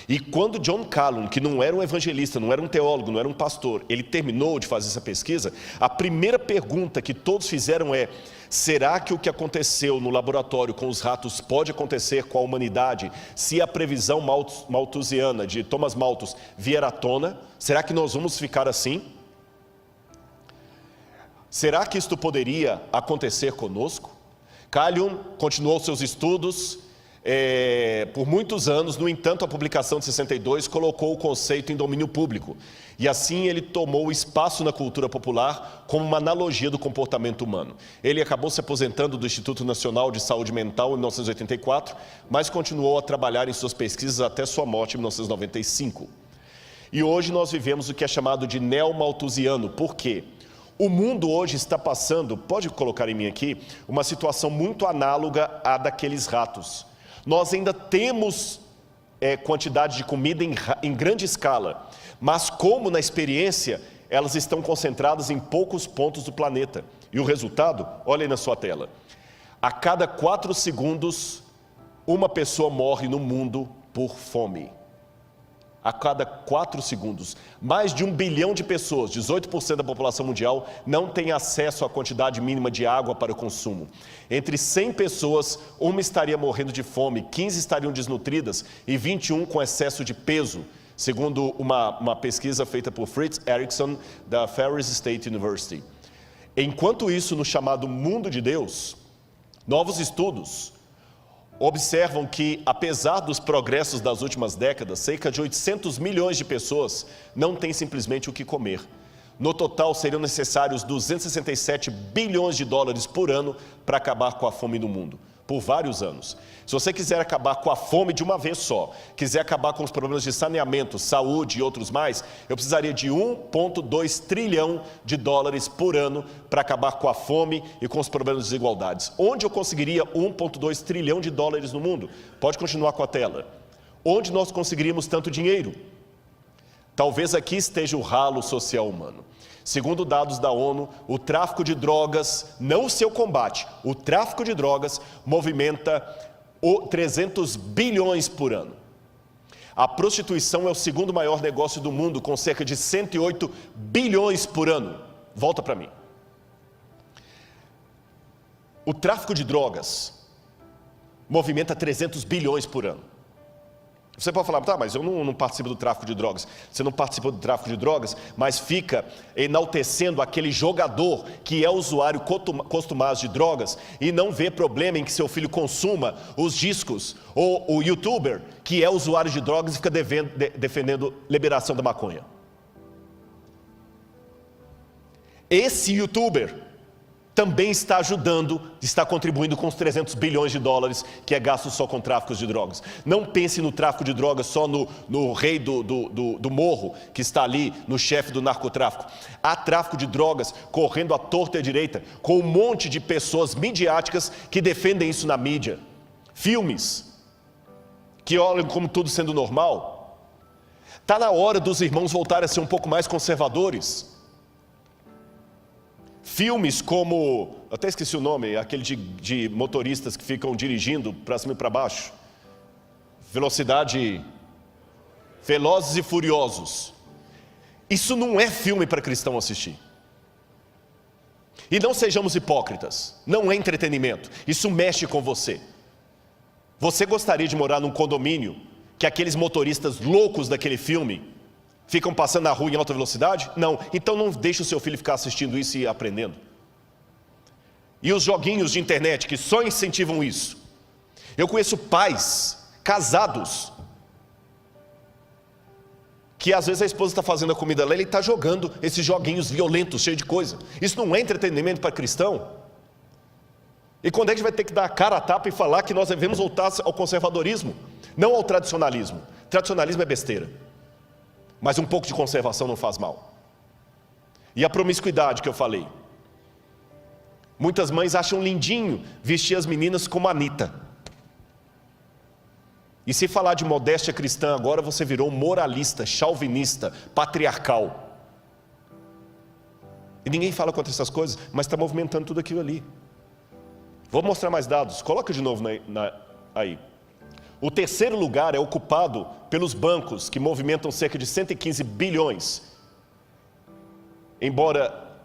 E quando John Calhoun, que não era um evangelista, não era um teólogo, não era um pastor, ele terminou de fazer essa pesquisa, a primeira pergunta que todos fizeram é: será que o que aconteceu no laboratório com os ratos pode acontecer com a humanidade se a previsão malthusiana de Thomas Malthus vier à tona? Será que nós vamos ficar assim? Será que isto poderia acontecer conosco? Calhoun continuou seus estudos por muitos anos. No entanto, a publicação de 62 colocou o conceito em domínio público. E assim ele tomou espaço na cultura popular como uma analogia do comportamento humano. Ele acabou se aposentando do Instituto Nacional de Saúde Mental em 1984, mas continuou a trabalhar em suas pesquisas até sua morte em 1995. E hoje nós vivemos o que é chamado de neo-malthusiano. Por quê? O mundo hoje está passando, pode colocar em mim aqui, uma situação muito análoga à daqueles ratos. Nós ainda temos quantidade de comida em grande escala, mas como na experiência, elas estão concentradas em poucos pontos do planeta. E o resultado, olha aí na sua tela. A cada 4 segundos, uma pessoa morre no mundo por fome. A cada 4 segundos, mais de 1 bilhão de pessoas, 18% da população mundial, não tem acesso à quantidade mínima de água para o consumo. Entre 100 pessoas, uma estaria morrendo de fome, 15 estariam desnutridas e 21 com excesso de peso, segundo uma pesquisa feita por Fritz Erickson, da Ferris State University. Enquanto isso, no chamado mundo de Deus, novos estudos, observam que, apesar dos progressos das últimas décadas, cerca de 800 milhões de pessoas não têm simplesmente o que comer. No total, seriam necessários 267 bilhões de dólares por ano para acabar com a fome no mundo, por vários anos. Se você quiser acabar com a fome de uma vez só, quiser acabar com os problemas de saneamento, saúde e outros mais, eu precisaria de 1,2 trilhão de dólares por ano para acabar com a fome e com os problemas de desigualdades. Onde eu conseguiria 1,2 trilhão de dólares no mundo? Pode continuar com a tela. Onde nós conseguiríamos tanto dinheiro? Talvez aqui esteja o ralo social humano. Segundo dados da ONU, o tráfico de drogas, não o seu combate, o tráfico de drogas movimenta 300 bilhões por ano. A prostituição é o segundo maior negócio do mundo, com cerca de 108 bilhões por ano. Volta para mim. O tráfico de drogas movimenta 300 bilhões por ano. Você pode falar, tá, mas eu não participo do tráfico de drogas. Você não participa do tráfico de drogas, mas fica enaltecendo aquele jogador que é usuário costumado de drogas e não vê problema em que seu filho consuma os discos, ou o youtuber que é usuário de drogas e fica defendendo liberação da maconha. Esse youtuber também está ajudando, está contribuindo com os 300 bilhões de dólares que é gasto só com tráfico de drogas. Não pense no tráfico de drogas só no rei do morro, que está ali, no chefe do narcotráfico. Há tráfico de drogas correndo à torta e à direita, com um monte de pessoas midiáticas que defendem isso na mídia. Filmes que olham como tudo sendo normal. Está na hora dos irmãos voltarem a ser um pouco mais conservadores. Filmes como, até esqueci o nome, aquele de motoristas que ficam dirigindo para cima e para baixo. Velozes e Furiosos. Isso não é filme para cristão assistir. E não sejamos hipócritas, não é entretenimento, isso mexe com você. Você gostaria de morar num condomínio que aqueles motoristas loucos daquele filme ficam passando na rua em alta velocidade? Não. Então não deixe o seu filho ficar assistindo isso e aprendendo. E os joguinhos de internet que só incentivam isso. Eu conheço pais casados que às vezes a esposa está fazendo a comida lá e ele está jogando esses joguinhos violentos, cheios de coisa. Isso não é entretenimento para cristão? E quando é que a gente vai ter que dar a cara a tapa e falar que nós devemos voltar ao conservadorismo? Não ao tradicionalismo. Tradicionalismo é besteira. Mas um pouco de conservação não faz mal. E a promiscuidade que eu falei. Muitas mães acham lindinho vestir as meninas como a Anitta. E se falar de modéstia cristã agora, você virou moralista, chauvinista, patriarcal. E ninguém fala contra essas coisas, mas está movimentando tudo aquilo ali. Vou mostrar mais dados, coloca de novo aí. O terceiro lugar é ocupado pelos bancos, que movimentam cerca de 115 bilhões. Embora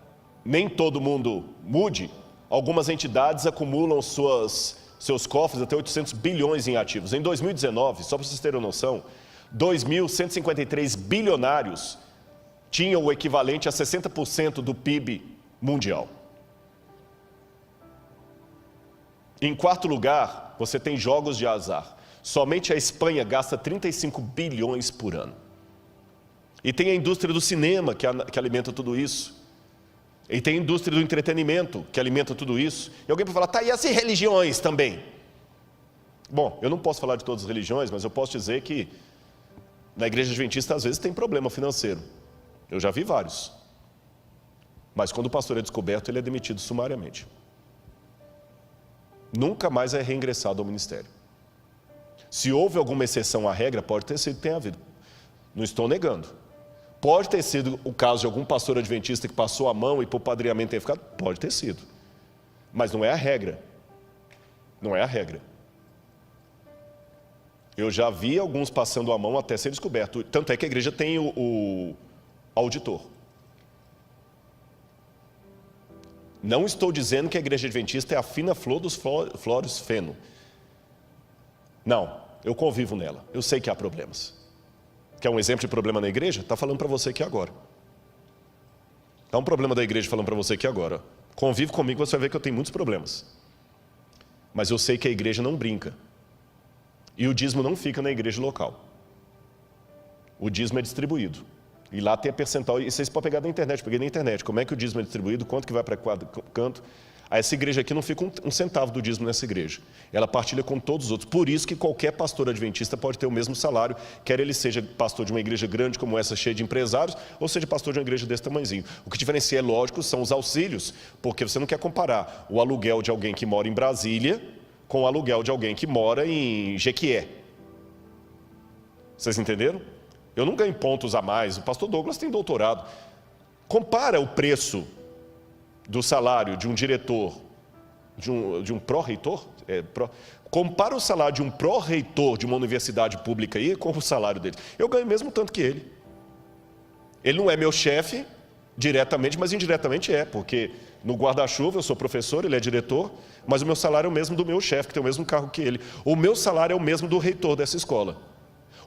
nem todo mundo mude, algumas entidades acumulam seus cofres até 800 bilhões em ativos. Em 2019, só para vocês terem noção, 2.153 bilionários tinham o equivalente a 60% do PIB mundial. Em quarto lugar, você tem jogos de azar. Somente a Espanha gasta 35 bilhões por ano. E tem a indústria do cinema que alimenta tudo isso. E tem a indústria do entretenimento que alimenta tudo isso. E alguém pode falar, tá, e as religiões também? Bom, eu não posso falar de todas as religiões, mas eu posso dizer que na igreja adventista às vezes tem problema financeiro. Eu já vi vários. Mas quando o pastor é descoberto, ele é demitido sumariamente. Nunca mais é reingressado ao ministério. Se houve alguma exceção à regra, pode ter sido que tenha havido. Não estou negando. Pode ter sido o caso de algum pastor adventista que passou a mão e por padreamento tenha ficado? Pode ter sido. Mas não é a regra. Não é a regra. Eu já vi alguns passando a mão até ser descoberto. Tanto é que a igreja tem o auditor. Não estou dizendo que a igreja adventista é a fina flor dos flores feno. Não, eu convivo nela. Eu sei que há problemas. Quer um exemplo de problema na igreja? Está falando para você aqui agora. Está um problema da igreja falando para você aqui agora. Convive comigo, você vai ver que eu tenho muitos problemas. Mas eu sei que a igreja não brinca. E o dízimo não fica na igreja local. O dízimo é distribuído. E lá tem a percentual, e vocês podem pegar da internet, eu peguei na internet, como é que o dízimo é distribuído, quanto que vai para cada canto. Essa igreja aqui não fica um centavo do dízimo nessa igreja. Ela partilha com todos os outros. Por isso que qualquer pastor adventista pode ter o mesmo salário, quer ele seja pastor de uma igreja grande como essa, cheia de empresários, ou seja pastor de uma igreja desse tamanhozinho. O que diferencia, é lógico, são os auxílios, porque você não quer comparar o aluguel de alguém que mora em Brasília com o aluguel de alguém que mora em Jequié. Vocês entenderam? Eu não ganho pontos a mais, o pastor Douglas tem doutorado. Compara o preço do salário de um diretor, de um pró-reitor, compara o salário de um pró-reitor de uma universidade pública aí com o salário dele. Eu ganho mesmo tanto que ele. Ele não é meu chefe diretamente, mas indiretamente é, porque no guarda-chuva eu sou professor, ele é diretor, mas o meu salário é o mesmo do meu chefe, que tem o mesmo cargo que ele. O meu salário é o mesmo do reitor dessa escola.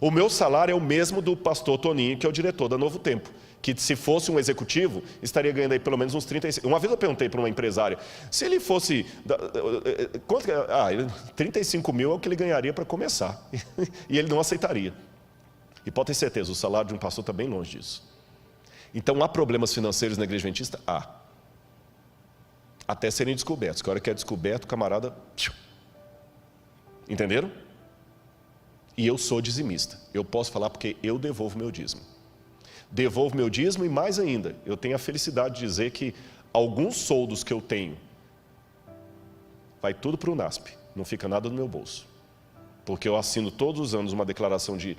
O meu salário é o mesmo do pastor Toninho, que é o diretor da Novo Tempo, que se fosse um executivo, estaria ganhando aí pelo menos uns 35. Uma vez eu perguntei para uma empresária, se ele fosse, 35 mil é o que ele ganharia para começar, e ele não aceitaria. E pode ter certeza, o salário de um pastor está bem longe disso. Então há problemas financeiros na igreja adventista? Há. Até serem descobertos, que a hora que é descoberto, o camarada... Entenderam? E eu sou dizimista, eu posso falar porque eu devolvo meu dízimo. Devolvo meu dízimo e mais ainda, eu tenho a felicidade de dizer que alguns soldos que eu tenho, vai tudo para o NASP, não fica nada no meu bolso. Porque eu assino todos os anos uma declaração de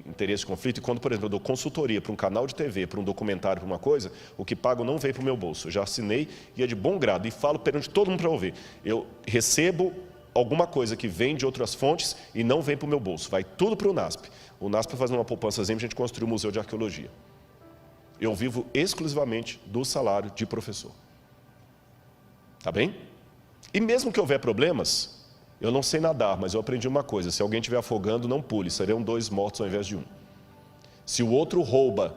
interesse de conflito, e quando, por exemplo, eu dou consultoria para um canal de TV, para um documentário, para uma coisa, o que pago não vem para o meu bolso. Eu já assinei e é de bom grado, e falo perante todo mundo para ouvir. Eu recebo alguma coisa que vem de outras fontes e não vem para o meu bolso, vai tudo para o NASP. O NASP está fazendo uma poupançazinha, a gente construiu o Museu de Arqueologia. Eu vivo exclusivamente do salário de professor. Tá bem? E mesmo que houver problemas, eu não sei nadar, mas eu aprendi uma coisa, se alguém estiver afogando, não pule, serão 2 mortos ao invés de 1. Se o outro rouba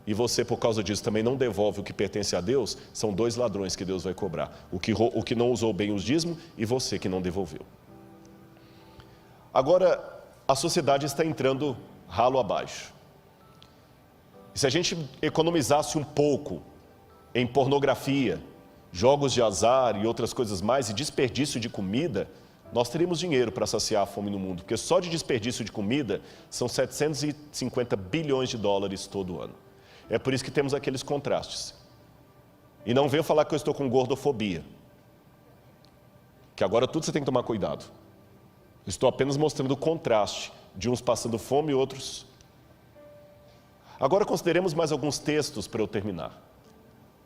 e você, por causa disso, também não devolve o que pertence a Deus, são 2 ladrões que Deus vai cobrar. O que não usou bem os dízimos e você que não devolveu. Agora, a sociedade está entrando ralo abaixo. E se a gente economizasse um pouco em pornografia, jogos de azar e outras coisas mais, e desperdício de comida, nós teríamos dinheiro para saciar a fome no mundo, porque só de desperdício de comida são 750 bilhões de dólares todo ano. É por isso que temos aqueles contrastes. E não venho falar que eu estou com gordofobia, que agora tudo você tem que tomar cuidado. Estou apenas mostrando o contraste de uns passando fome e outros. Agora consideremos mais alguns textos para eu terminar.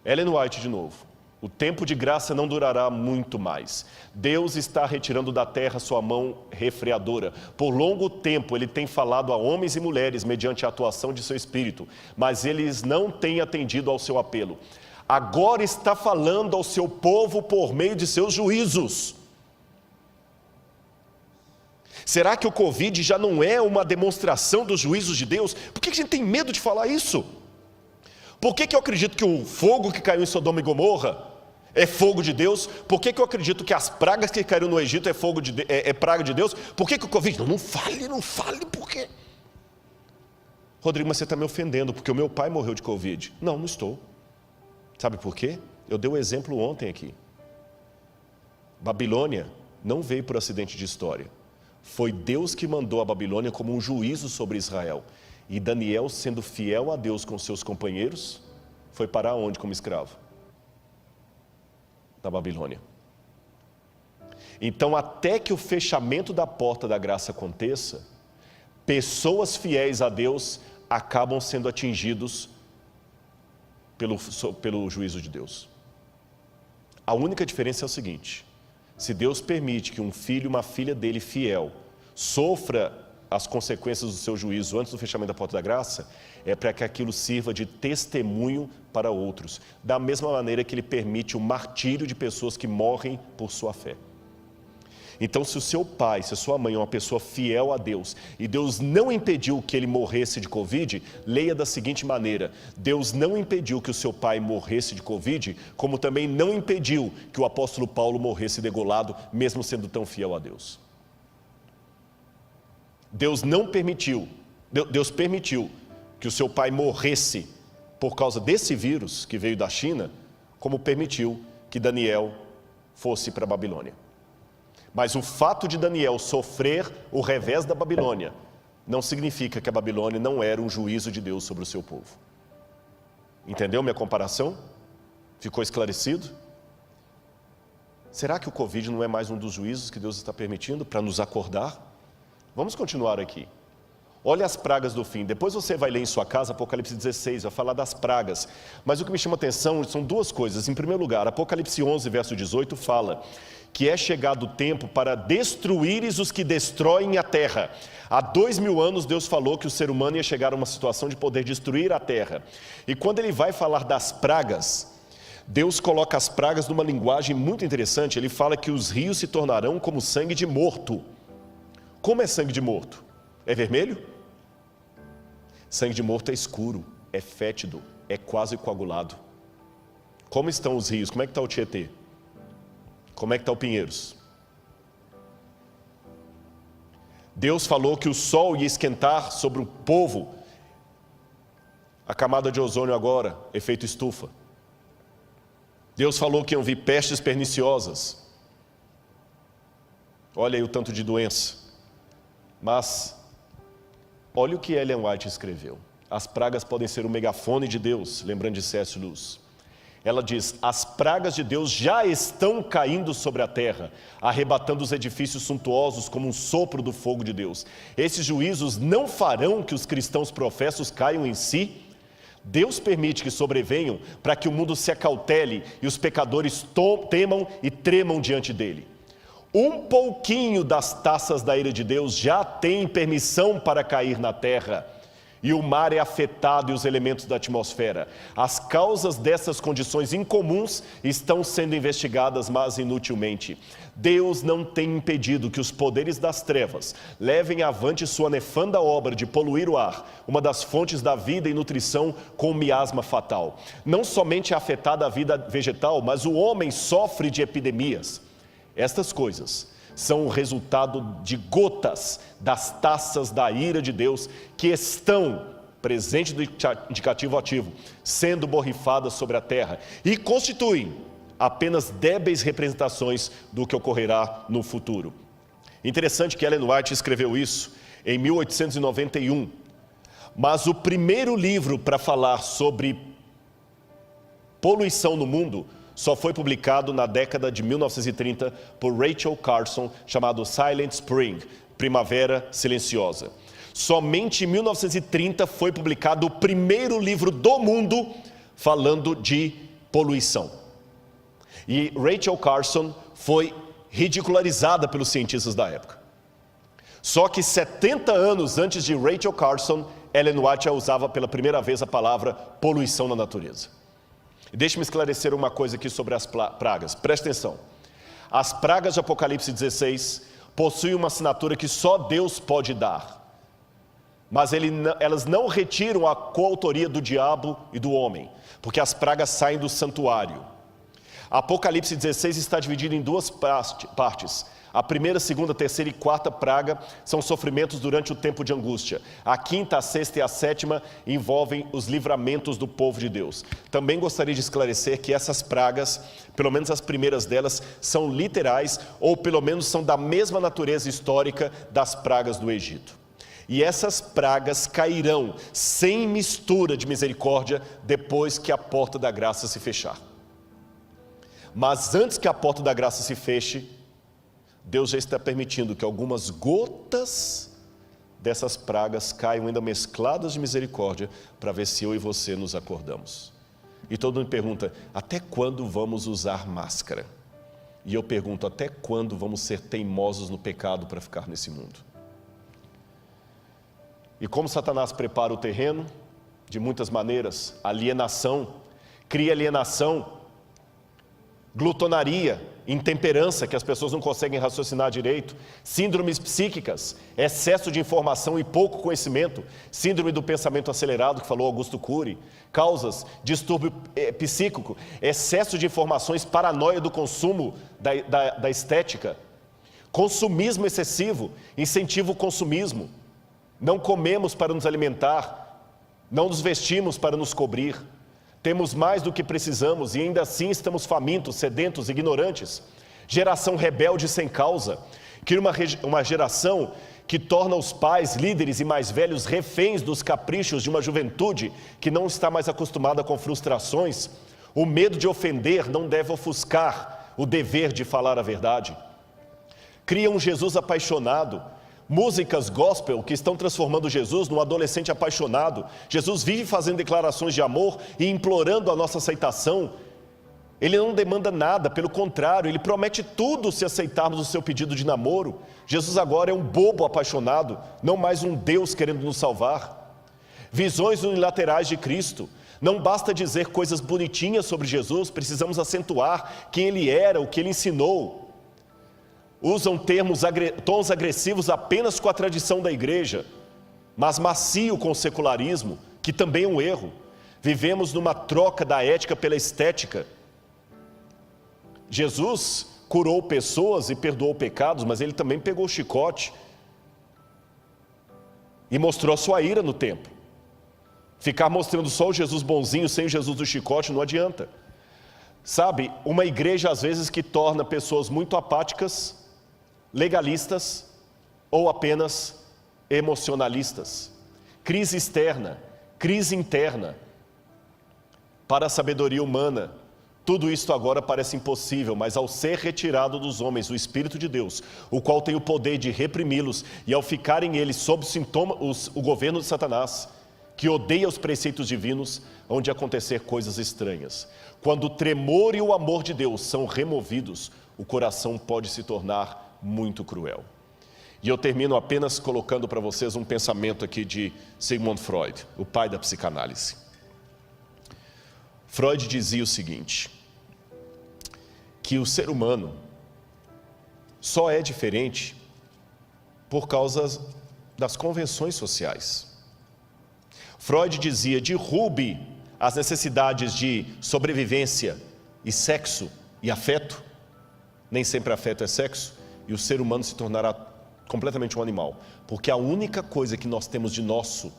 Ellen White de novo. O tempo de graça não durará muito mais. Deus está retirando da terra sua mão refreadora. Por longo tempo Ele tem falado a homens e mulheres mediante a atuação de seu Espírito, mas eles não têm atendido ao seu apelo. Agora está falando ao seu povo por meio de seus juízos. Será que o Covid já não é uma demonstração dos juízos de Deus? Por que a gente tem medo de falar isso? Por que eu acredito que o fogo que caiu em Sodoma e Gomorra é fogo de Deus? Por que eu acredito que as pragas que caíram no Egito é praga de Deus? Por que o Covid? Não fale, por quê? Rodrigo, mas você está me ofendendo, porque o meu pai morreu de Covid. Não estou. Sabe por quê? Eu dei o exemplo ontem aqui. Babilônia não veio por acidente de história. Foi Deus que mandou a Babilônia como um juízo sobre Israel. E Daniel, sendo fiel a Deus com seus companheiros, foi parar onde como escravo? Na Babilônia. Então, até que o fechamento da porta da graça aconteça, pessoas fiéis a Deus acabam sendo atingidos pelo juízo de Deus. A única diferença é o seguinte: se Deus permite que um filho e uma filha dele fiel sofra as consequências do seu juízo antes do fechamento da porta da graça, é para que aquilo sirva de testemunho para outros, da mesma maneira que Ele permite o martírio de pessoas que morrem por sua fé. Então, se o seu pai, se a sua mãe é uma pessoa fiel a Deus, e Deus não impediu que ele morresse de Covid, leia da seguinte maneira: Deus não impediu que o seu pai morresse de Covid, como também não impediu que o apóstolo Paulo morresse degolado, mesmo sendo tão fiel a Deus. Deus permitiu que o seu pai morresse por causa desse vírus que veio da China, como permitiu que Daniel fosse para a Babilônia. Mas o fato de Daniel sofrer o revés da Babilônia não significa que a Babilônia não era um juízo de Deus sobre o seu povo. Entendeu minha comparação? Ficou esclarecido? Será que o Covid não é mais um dos juízos que Deus está permitindo para nos acordar? Vamos continuar aqui. Olha as pragas do fim. Depois você vai ler em sua casa Apocalipse 16, vai falar das pragas. Mas o que me chama a atenção são duas coisas. Em primeiro lugar, Apocalipse 11, verso 18, fala que é chegado o tempo para destruíres os que destroem a terra. Há 2000 anos Deus falou que o ser humano ia chegar a uma situação de poder destruir a terra. E quando ele vai falar das pragas, Deus coloca as pragas numa linguagem muito interessante. Ele fala que os rios se tornarão como sangue de morto. Como é sangue de morto? É vermelho? Sangue de morto é escuro, é fétido, é quase coagulado. Como estão os rios? Como é que está o Tietê? Como é que está o Pinheiros? Deus falou que o sol ia esquentar sobre o povo. A camada de ozônio agora, efeito estufa. Deus falou que iam vir pestes perniciosas. Olha aí o tanto de doença. Mas olha o que Ellen White escreveu. As pragas podem ser o megafone de Deus, lembrando de C.S. Lewis. Ela diz: as pragas de Deus já estão caindo sobre a terra, arrebatando os edifícios suntuosos como um sopro do fogo de Deus. Esses juízos não farão que os cristãos professos caiam em si. Deus permite que sobrevenham para que o mundo se acautele e os pecadores temam e tremam diante dele. Um pouquinho das taças da ira de Deus já tem permissão para cair na terra. E o mar é afetado e os elementos da atmosfera. As causas dessas condições incomuns estão sendo investigadas, mas inutilmente. Deus não tem impedido que os poderes das trevas levem avante sua nefanda obra de poluir o ar, uma das fontes da vida e nutrição, com um miasma fatal. Não somente é afetada a vida vegetal, mas o homem sofre de epidemias. Estas coisas são o resultado de gotas das taças da ira de Deus que estão, presente do indicativo ativo, sendo borrifadas sobre a terra e constituem apenas débeis representações do que ocorrerá no futuro. Interessante que Ellen White escreveu isso em 1891, mas o primeiro livro para falar sobre poluição no mundo só foi publicado na década de 1930 por Rachel Carson, chamado Silent Spring, Primavera Silenciosa. Somente em 1930 foi publicado o primeiro livro do mundo falando de poluição. E Rachel Carson foi ridicularizada pelos cientistas da época. Só que 70 anos antes de Rachel Carson, Ellen White já usava pela primeira vez a palavra poluição na natureza. Deixe-me esclarecer uma coisa aqui sobre as pragas. Preste atenção. As pragas de Apocalipse 16 possuem uma assinatura que só Deus pode dar. Mas elas não retiram a coautoria do diabo e do homem, porque as pragas saem do santuário. Apocalipse 16 está dividido em duas partes. A primeira, segunda, terceira e quarta praga são sofrimentos durante o tempo de angústia. A quinta, a sexta e a sétima envolvem os livramentos do povo de Deus. Também gostaria de esclarecer que essas pragas, pelo menos as primeiras delas, são literais ou pelo menos são da mesma natureza histórica das pragas do Egito. E essas pragas cairão sem mistura de misericórdia depois que a porta da graça se fechar. Mas antes que a porta da graça se feche, Deus já está permitindo que algumas gotas dessas pragas caiam ainda mescladas de misericórdia, para ver se eu e você nos acordamos. E todo mundo pergunta: até quando vamos usar máscara? E eu pergunto: até quando vamos ser teimosos no pecado para ficar nesse mundo? E como Satanás prepara o terreno? De muitas maneiras. Alienação, cria alienação, glutonaria, intemperança, que as pessoas não conseguem raciocinar direito, síndromes psíquicas, excesso de informação e pouco conhecimento, síndrome do pensamento acelerado, que falou Augusto Cury, causas, distúrbio psíquico, excesso de informações, paranoia do consumo da estética, consumismo excessivo, incentiva o consumismo, não comemos para nos alimentar, não nos vestimos para nos cobrir. Temos mais do que precisamos e ainda assim estamos famintos, sedentos, ignorantes. Geração rebelde sem causa, que uma geração que torna os pais, líderes e mais velhos reféns dos caprichos de uma juventude que não está mais acostumada com frustrações. O medo de ofender não deve ofuscar o dever de falar a verdade. Cria um Jesus apaixonado, músicas gospel que estão transformando Jesus num adolescente apaixonado. Jesus vive fazendo declarações de amor e implorando a nossa aceitação. Ele não demanda nada, pelo contrário, ele promete tudo se aceitarmos o seu pedido de namoro. Jesus agora é um bobo apaixonado, não mais um Deus querendo nos salvar. Visões unilaterais de Cristo. Não basta dizer coisas bonitinhas sobre Jesus, precisamos acentuar quem ele era, o que ele ensinou. Usam tons agressivos apenas com a tradição da igreja, mas macio com o secularismo, que também é um erro. Vivemos numa troca da ética pela estética. Jesus curou pessoas e perdoou pecados, mas ele também pegou o chicote e mostrou a sua ira no templo. Ficar mostrando só o Jesus bonzinho sem o Jesus do chicote não adianta. Sabe, uma igreja às vezes que torna pessoas muito apáticas, legalistas ou apenas emocionalistas. Crise externa, crise interna. Para a sabedoria humana, tudo isto agora parece impossível, mas ao ser retirado dos homens o Espírito de Deus, o qual tem o poder de reprimi-los, e ao ficarem eles sob o governo de Satanás, que odeia os preceitos divinos, hão de acontecer coisas estranhas. Quando o tremor e o amor de Deus são removidos, o coração pode se tornar muito cruel. E eu termino apenas colocando para vocês um pensamento aqui de Sigmund Freud, o pai da psicanálise. Freud dizia o seguinte, que o ser humano só é diferente por causa das convenções sociais. Freud dizia, derrube as necessidades de sobrevivência e sexo e afeto, nem sempre afeto é sexo, e o ser humano se tornará completamente um animal, porque a única coisa que nós temos de nosso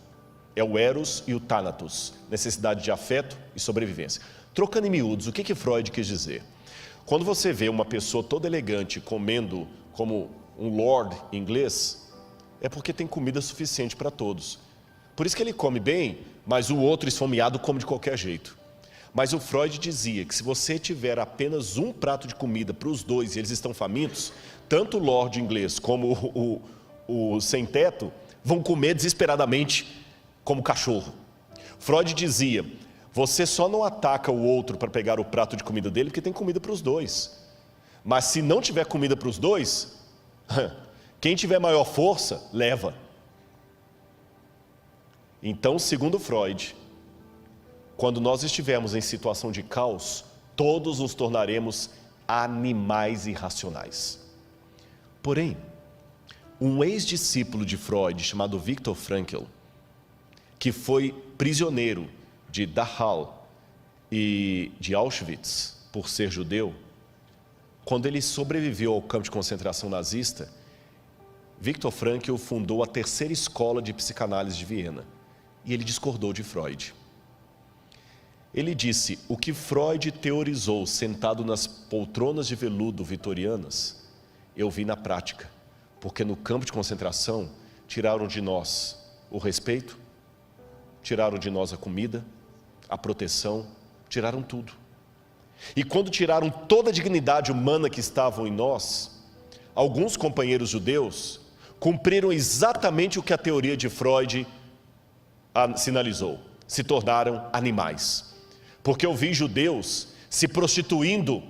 é o eros e o thanatos, necessidade de afeto e sobrevivência. Trocando em miúdos, o que Freud quis dizer? Quando você vê uma pessoa toda elegante comendo como um lord inglês, é porque tem comida suficiente para todos. Por isso que ele come bem, mas o outro esfomeado come de qualquer jeito. Mas o Freud dizia que se você tiver apenas um prato de comida para os dois e eles estão famintos, tanto o lord inglês como o sem-teto vão comer desesperadamente como cachorro. Freud dizia, você só não ataca o outro para pegar o prato de comida dele porque tem comida para os dois. Mas se não tiver comida para os dois, quem tiver maior força, leva. Então, segundo Freud, quando nós estivermos em situação de caos, todos nos tornaremos animais irracionais. Porém, um ex-discípulo de Freud, chamado Viktor Frankl, que foi prisioneiro de Dachau e de Auschwitz por ser judeu, quando ele sobreviveu ao campo de concentração nazista, Viktor Frankl fundou a terceira escola de psicanálise de Viena, e ele discordou de Freud. Ele disse, o que Freud teorizou sentado nas poltronas de veludo vitorianas, eu vi na prática, porque no campo de concentração tiraram de nós o respeito, tiraram de nós a comida, a proteção, tiraram tudo. E quando tiraram toda a dignidade humana que estavam em nós, alguns companheiros judeus cumpriram exatamente o que a teoria de Freud sinalizou, se tornaram animais. Porque eu vi judeus se prostituindo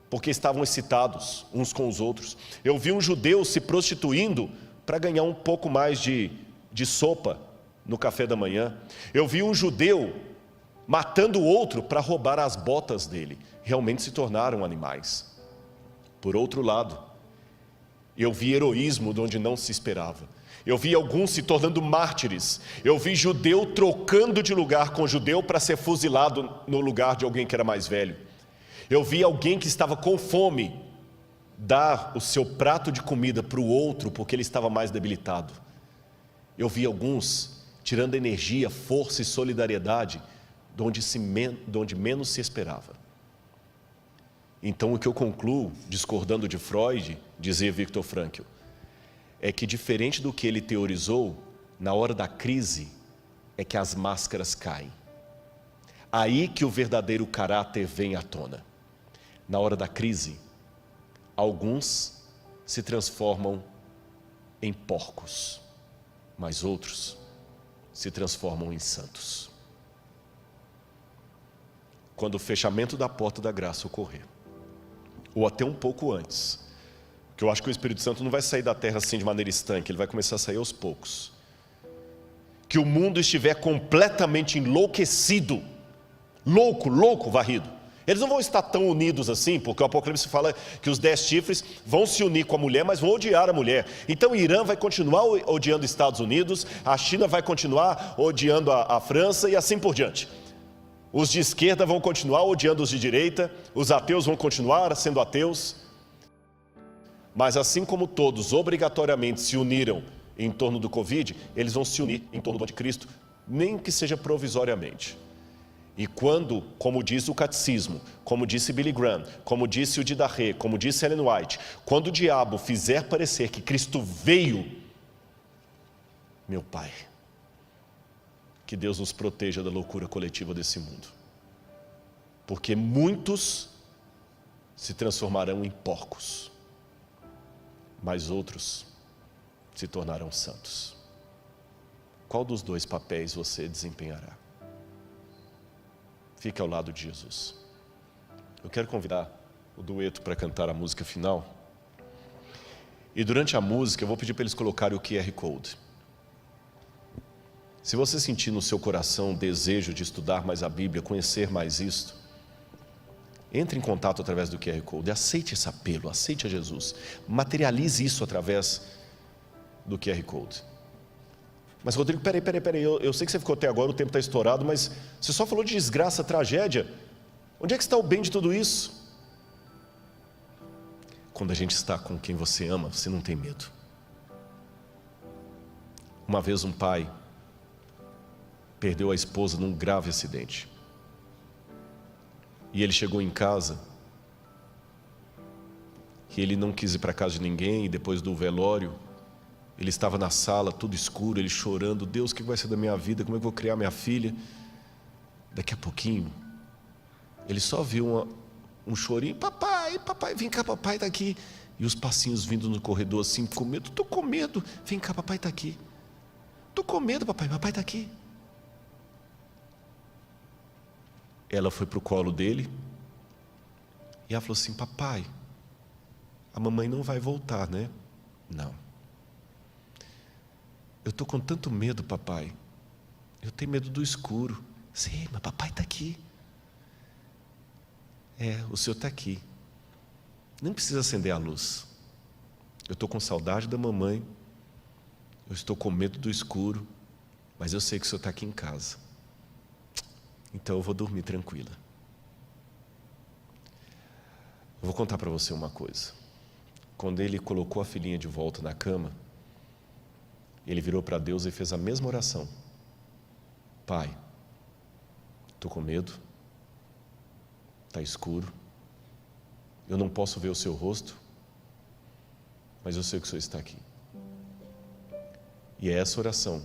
porque estavam excitados uns com os outros. Eu vi um judeu se prostituindo para ganhar um pouco mais de sopa no café da manhã. Eu vi um judeu matando o outro para roubar as botas dele. Realmente se tornaram animais. Por outro lado, eu vi heroísmo de onde não se esperava. Eu vi alguns se tornando mártires. Eu vi judeu trocando de lugar com judeu para ser fuzilado no lugar de alguém que era mais velho. Eu vi alguém que estava com fome dar o seu prato de comida para o outro porque ele estava mais debilitado. eu vi alguns tirando energia, força e solidariedade de onde menos se esperava. Então o que eu concluo, discordando de Freud, dizia Viktor Frankl, é que diferente do que ele teorizou, na hora da crise é que as máscaras caem. Aí que o verdadeiro caráter vem à tona. Na hora da crise, alguns se transformam em porcos, mas outros se transformam em santos. Quando o fechamento da porta da graça ocorrer, ou até um pouco antes, que eu acho que o Espírito Santo não vai sair da terra assim de maneira estanque, ele vai começar a sair aos poucos. Que o mundo estiver completamente enlouquecido, louco, varrido. Eles não vão estar tão unidos assim, porque o Apocalipse fala que os 10 chifres vão se unir com a mulher, mas vão odiar a mulher. Então o Irã vai continuar odiando os Estados Unidos, a China vai continuar odiando a França e assim por diante. Os de esquerda vão continuar odiando os de direita, os ateus vão continuar sendo ateus. Mas assim como todos obrigatoriamente se uniram em torno do Covid, eles vão se unir em torno do anticristo, nem que seja provisoriamente. E quando, como diz o catecismo, como disse Billy Graham, como disse o Didarré, como disse Ellen White, quando o diabo fizer parecer que Cristo veio, meu Pai, que Deus nos proteja da loucura coletiva desse mundo. Porque muitos se transformarão em porcos, mas outros se tornarão santos. Qual dos dois papéis você desempenhará? Fique ao lado de Jesus. Eu quero convidar o dueto para cantar a música final. E durante a música eu vou pedir para eles colocarem o QR Code. Se você sentir no seu coração o desejo de estudar mais a Bíblia, conhecer mais isto, entre em contato através do QR Code, aceite esse apelo, aceite a Jesus, materialize isso através do QR Code. Mas Rodrigo, peraí, eu sei que você ficou até agora, o tempo está estourado, mas você só falou de desgraça, tragédia, onde é que está o bem de tudo isso? Quando a gente está com quem você ama, você não tem medo. Uma vez um pai perdeu a esposa num grave acidente. E ele chegou em casa, e ele não quis ir para casa de ninguém, e depois do velório, ele estava na sala, tudo escuro, ele chorando, Deus, o que vai ser da minha vida, como é que eu vou criar minha filha? Daqui a pouquinho, ele só viu um chorinho, papai, vem cá, papai está aqui. E os passinhos vindo no corredor assim, com medo, estou com medo, vem cá, papai está aqui. Estou com medo, papai está aqui. Ela foi para o colo dele, e ela falou assim, papai, a mamãe não vai voltar, né? Não. Eu estou com tanto medo, papai. Eu tenho medo do escuro. Sim, mas papai está aqui. O senhor está aqui. Nem precisa acender a luz. Eu estou com saudade da mamãe. Eu estou com medo do escuro. Mas eu sei que o senhor está aqui em casa. Então eu vou dormir tranquila. Eu vou contar para você uma coisa. Quando ele colocou a filhinha de volta na cama, ele virou para Deus e fez a mesma oração. Pai, estou com medo, está escuro, eu não posso ver o seu rosto, mas eu sei que o Senhor está aqui. E é essa oração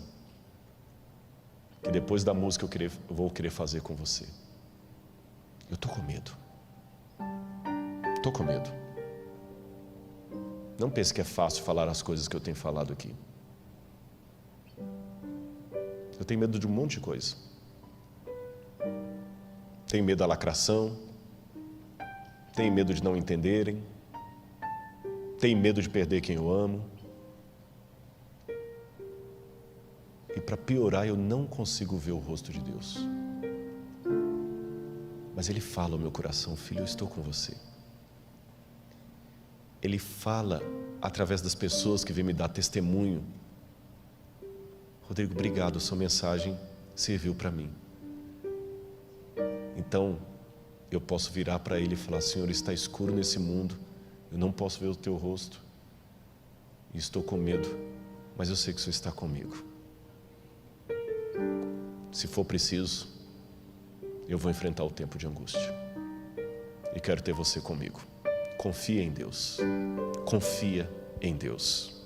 que depois da música eu vou querer fazer com você. Eu estou com medo. Estou com medo. Não pense que é fácil falar as coisas que eu tenho falado aqui. Eu tenho medo de um monte de coisa. Tenho medo da lacração. Tenho medo de não entenderem. Tenho medo de perder quem eu amo. E para piorar, eu não consigo ver o rosto de Deus. Mas Ele fala ao meu coração, filho, eu estou com você. Ele fala através das pessoas que vêm me dar testemunho. Rodrigo, obrigado, sua mensagem serviu para mim. Então, eu posso virar para ele e falar, Senhor, está escuro nesse mundo, eu não posso ver o teu rosto, e estou com medo, mas eu sei que o Senhor está comigo. Se for preciso, eu vou enfrentar o tempo de angústia. E quero ter você comigo. Confia em Deus. Confia em Deus.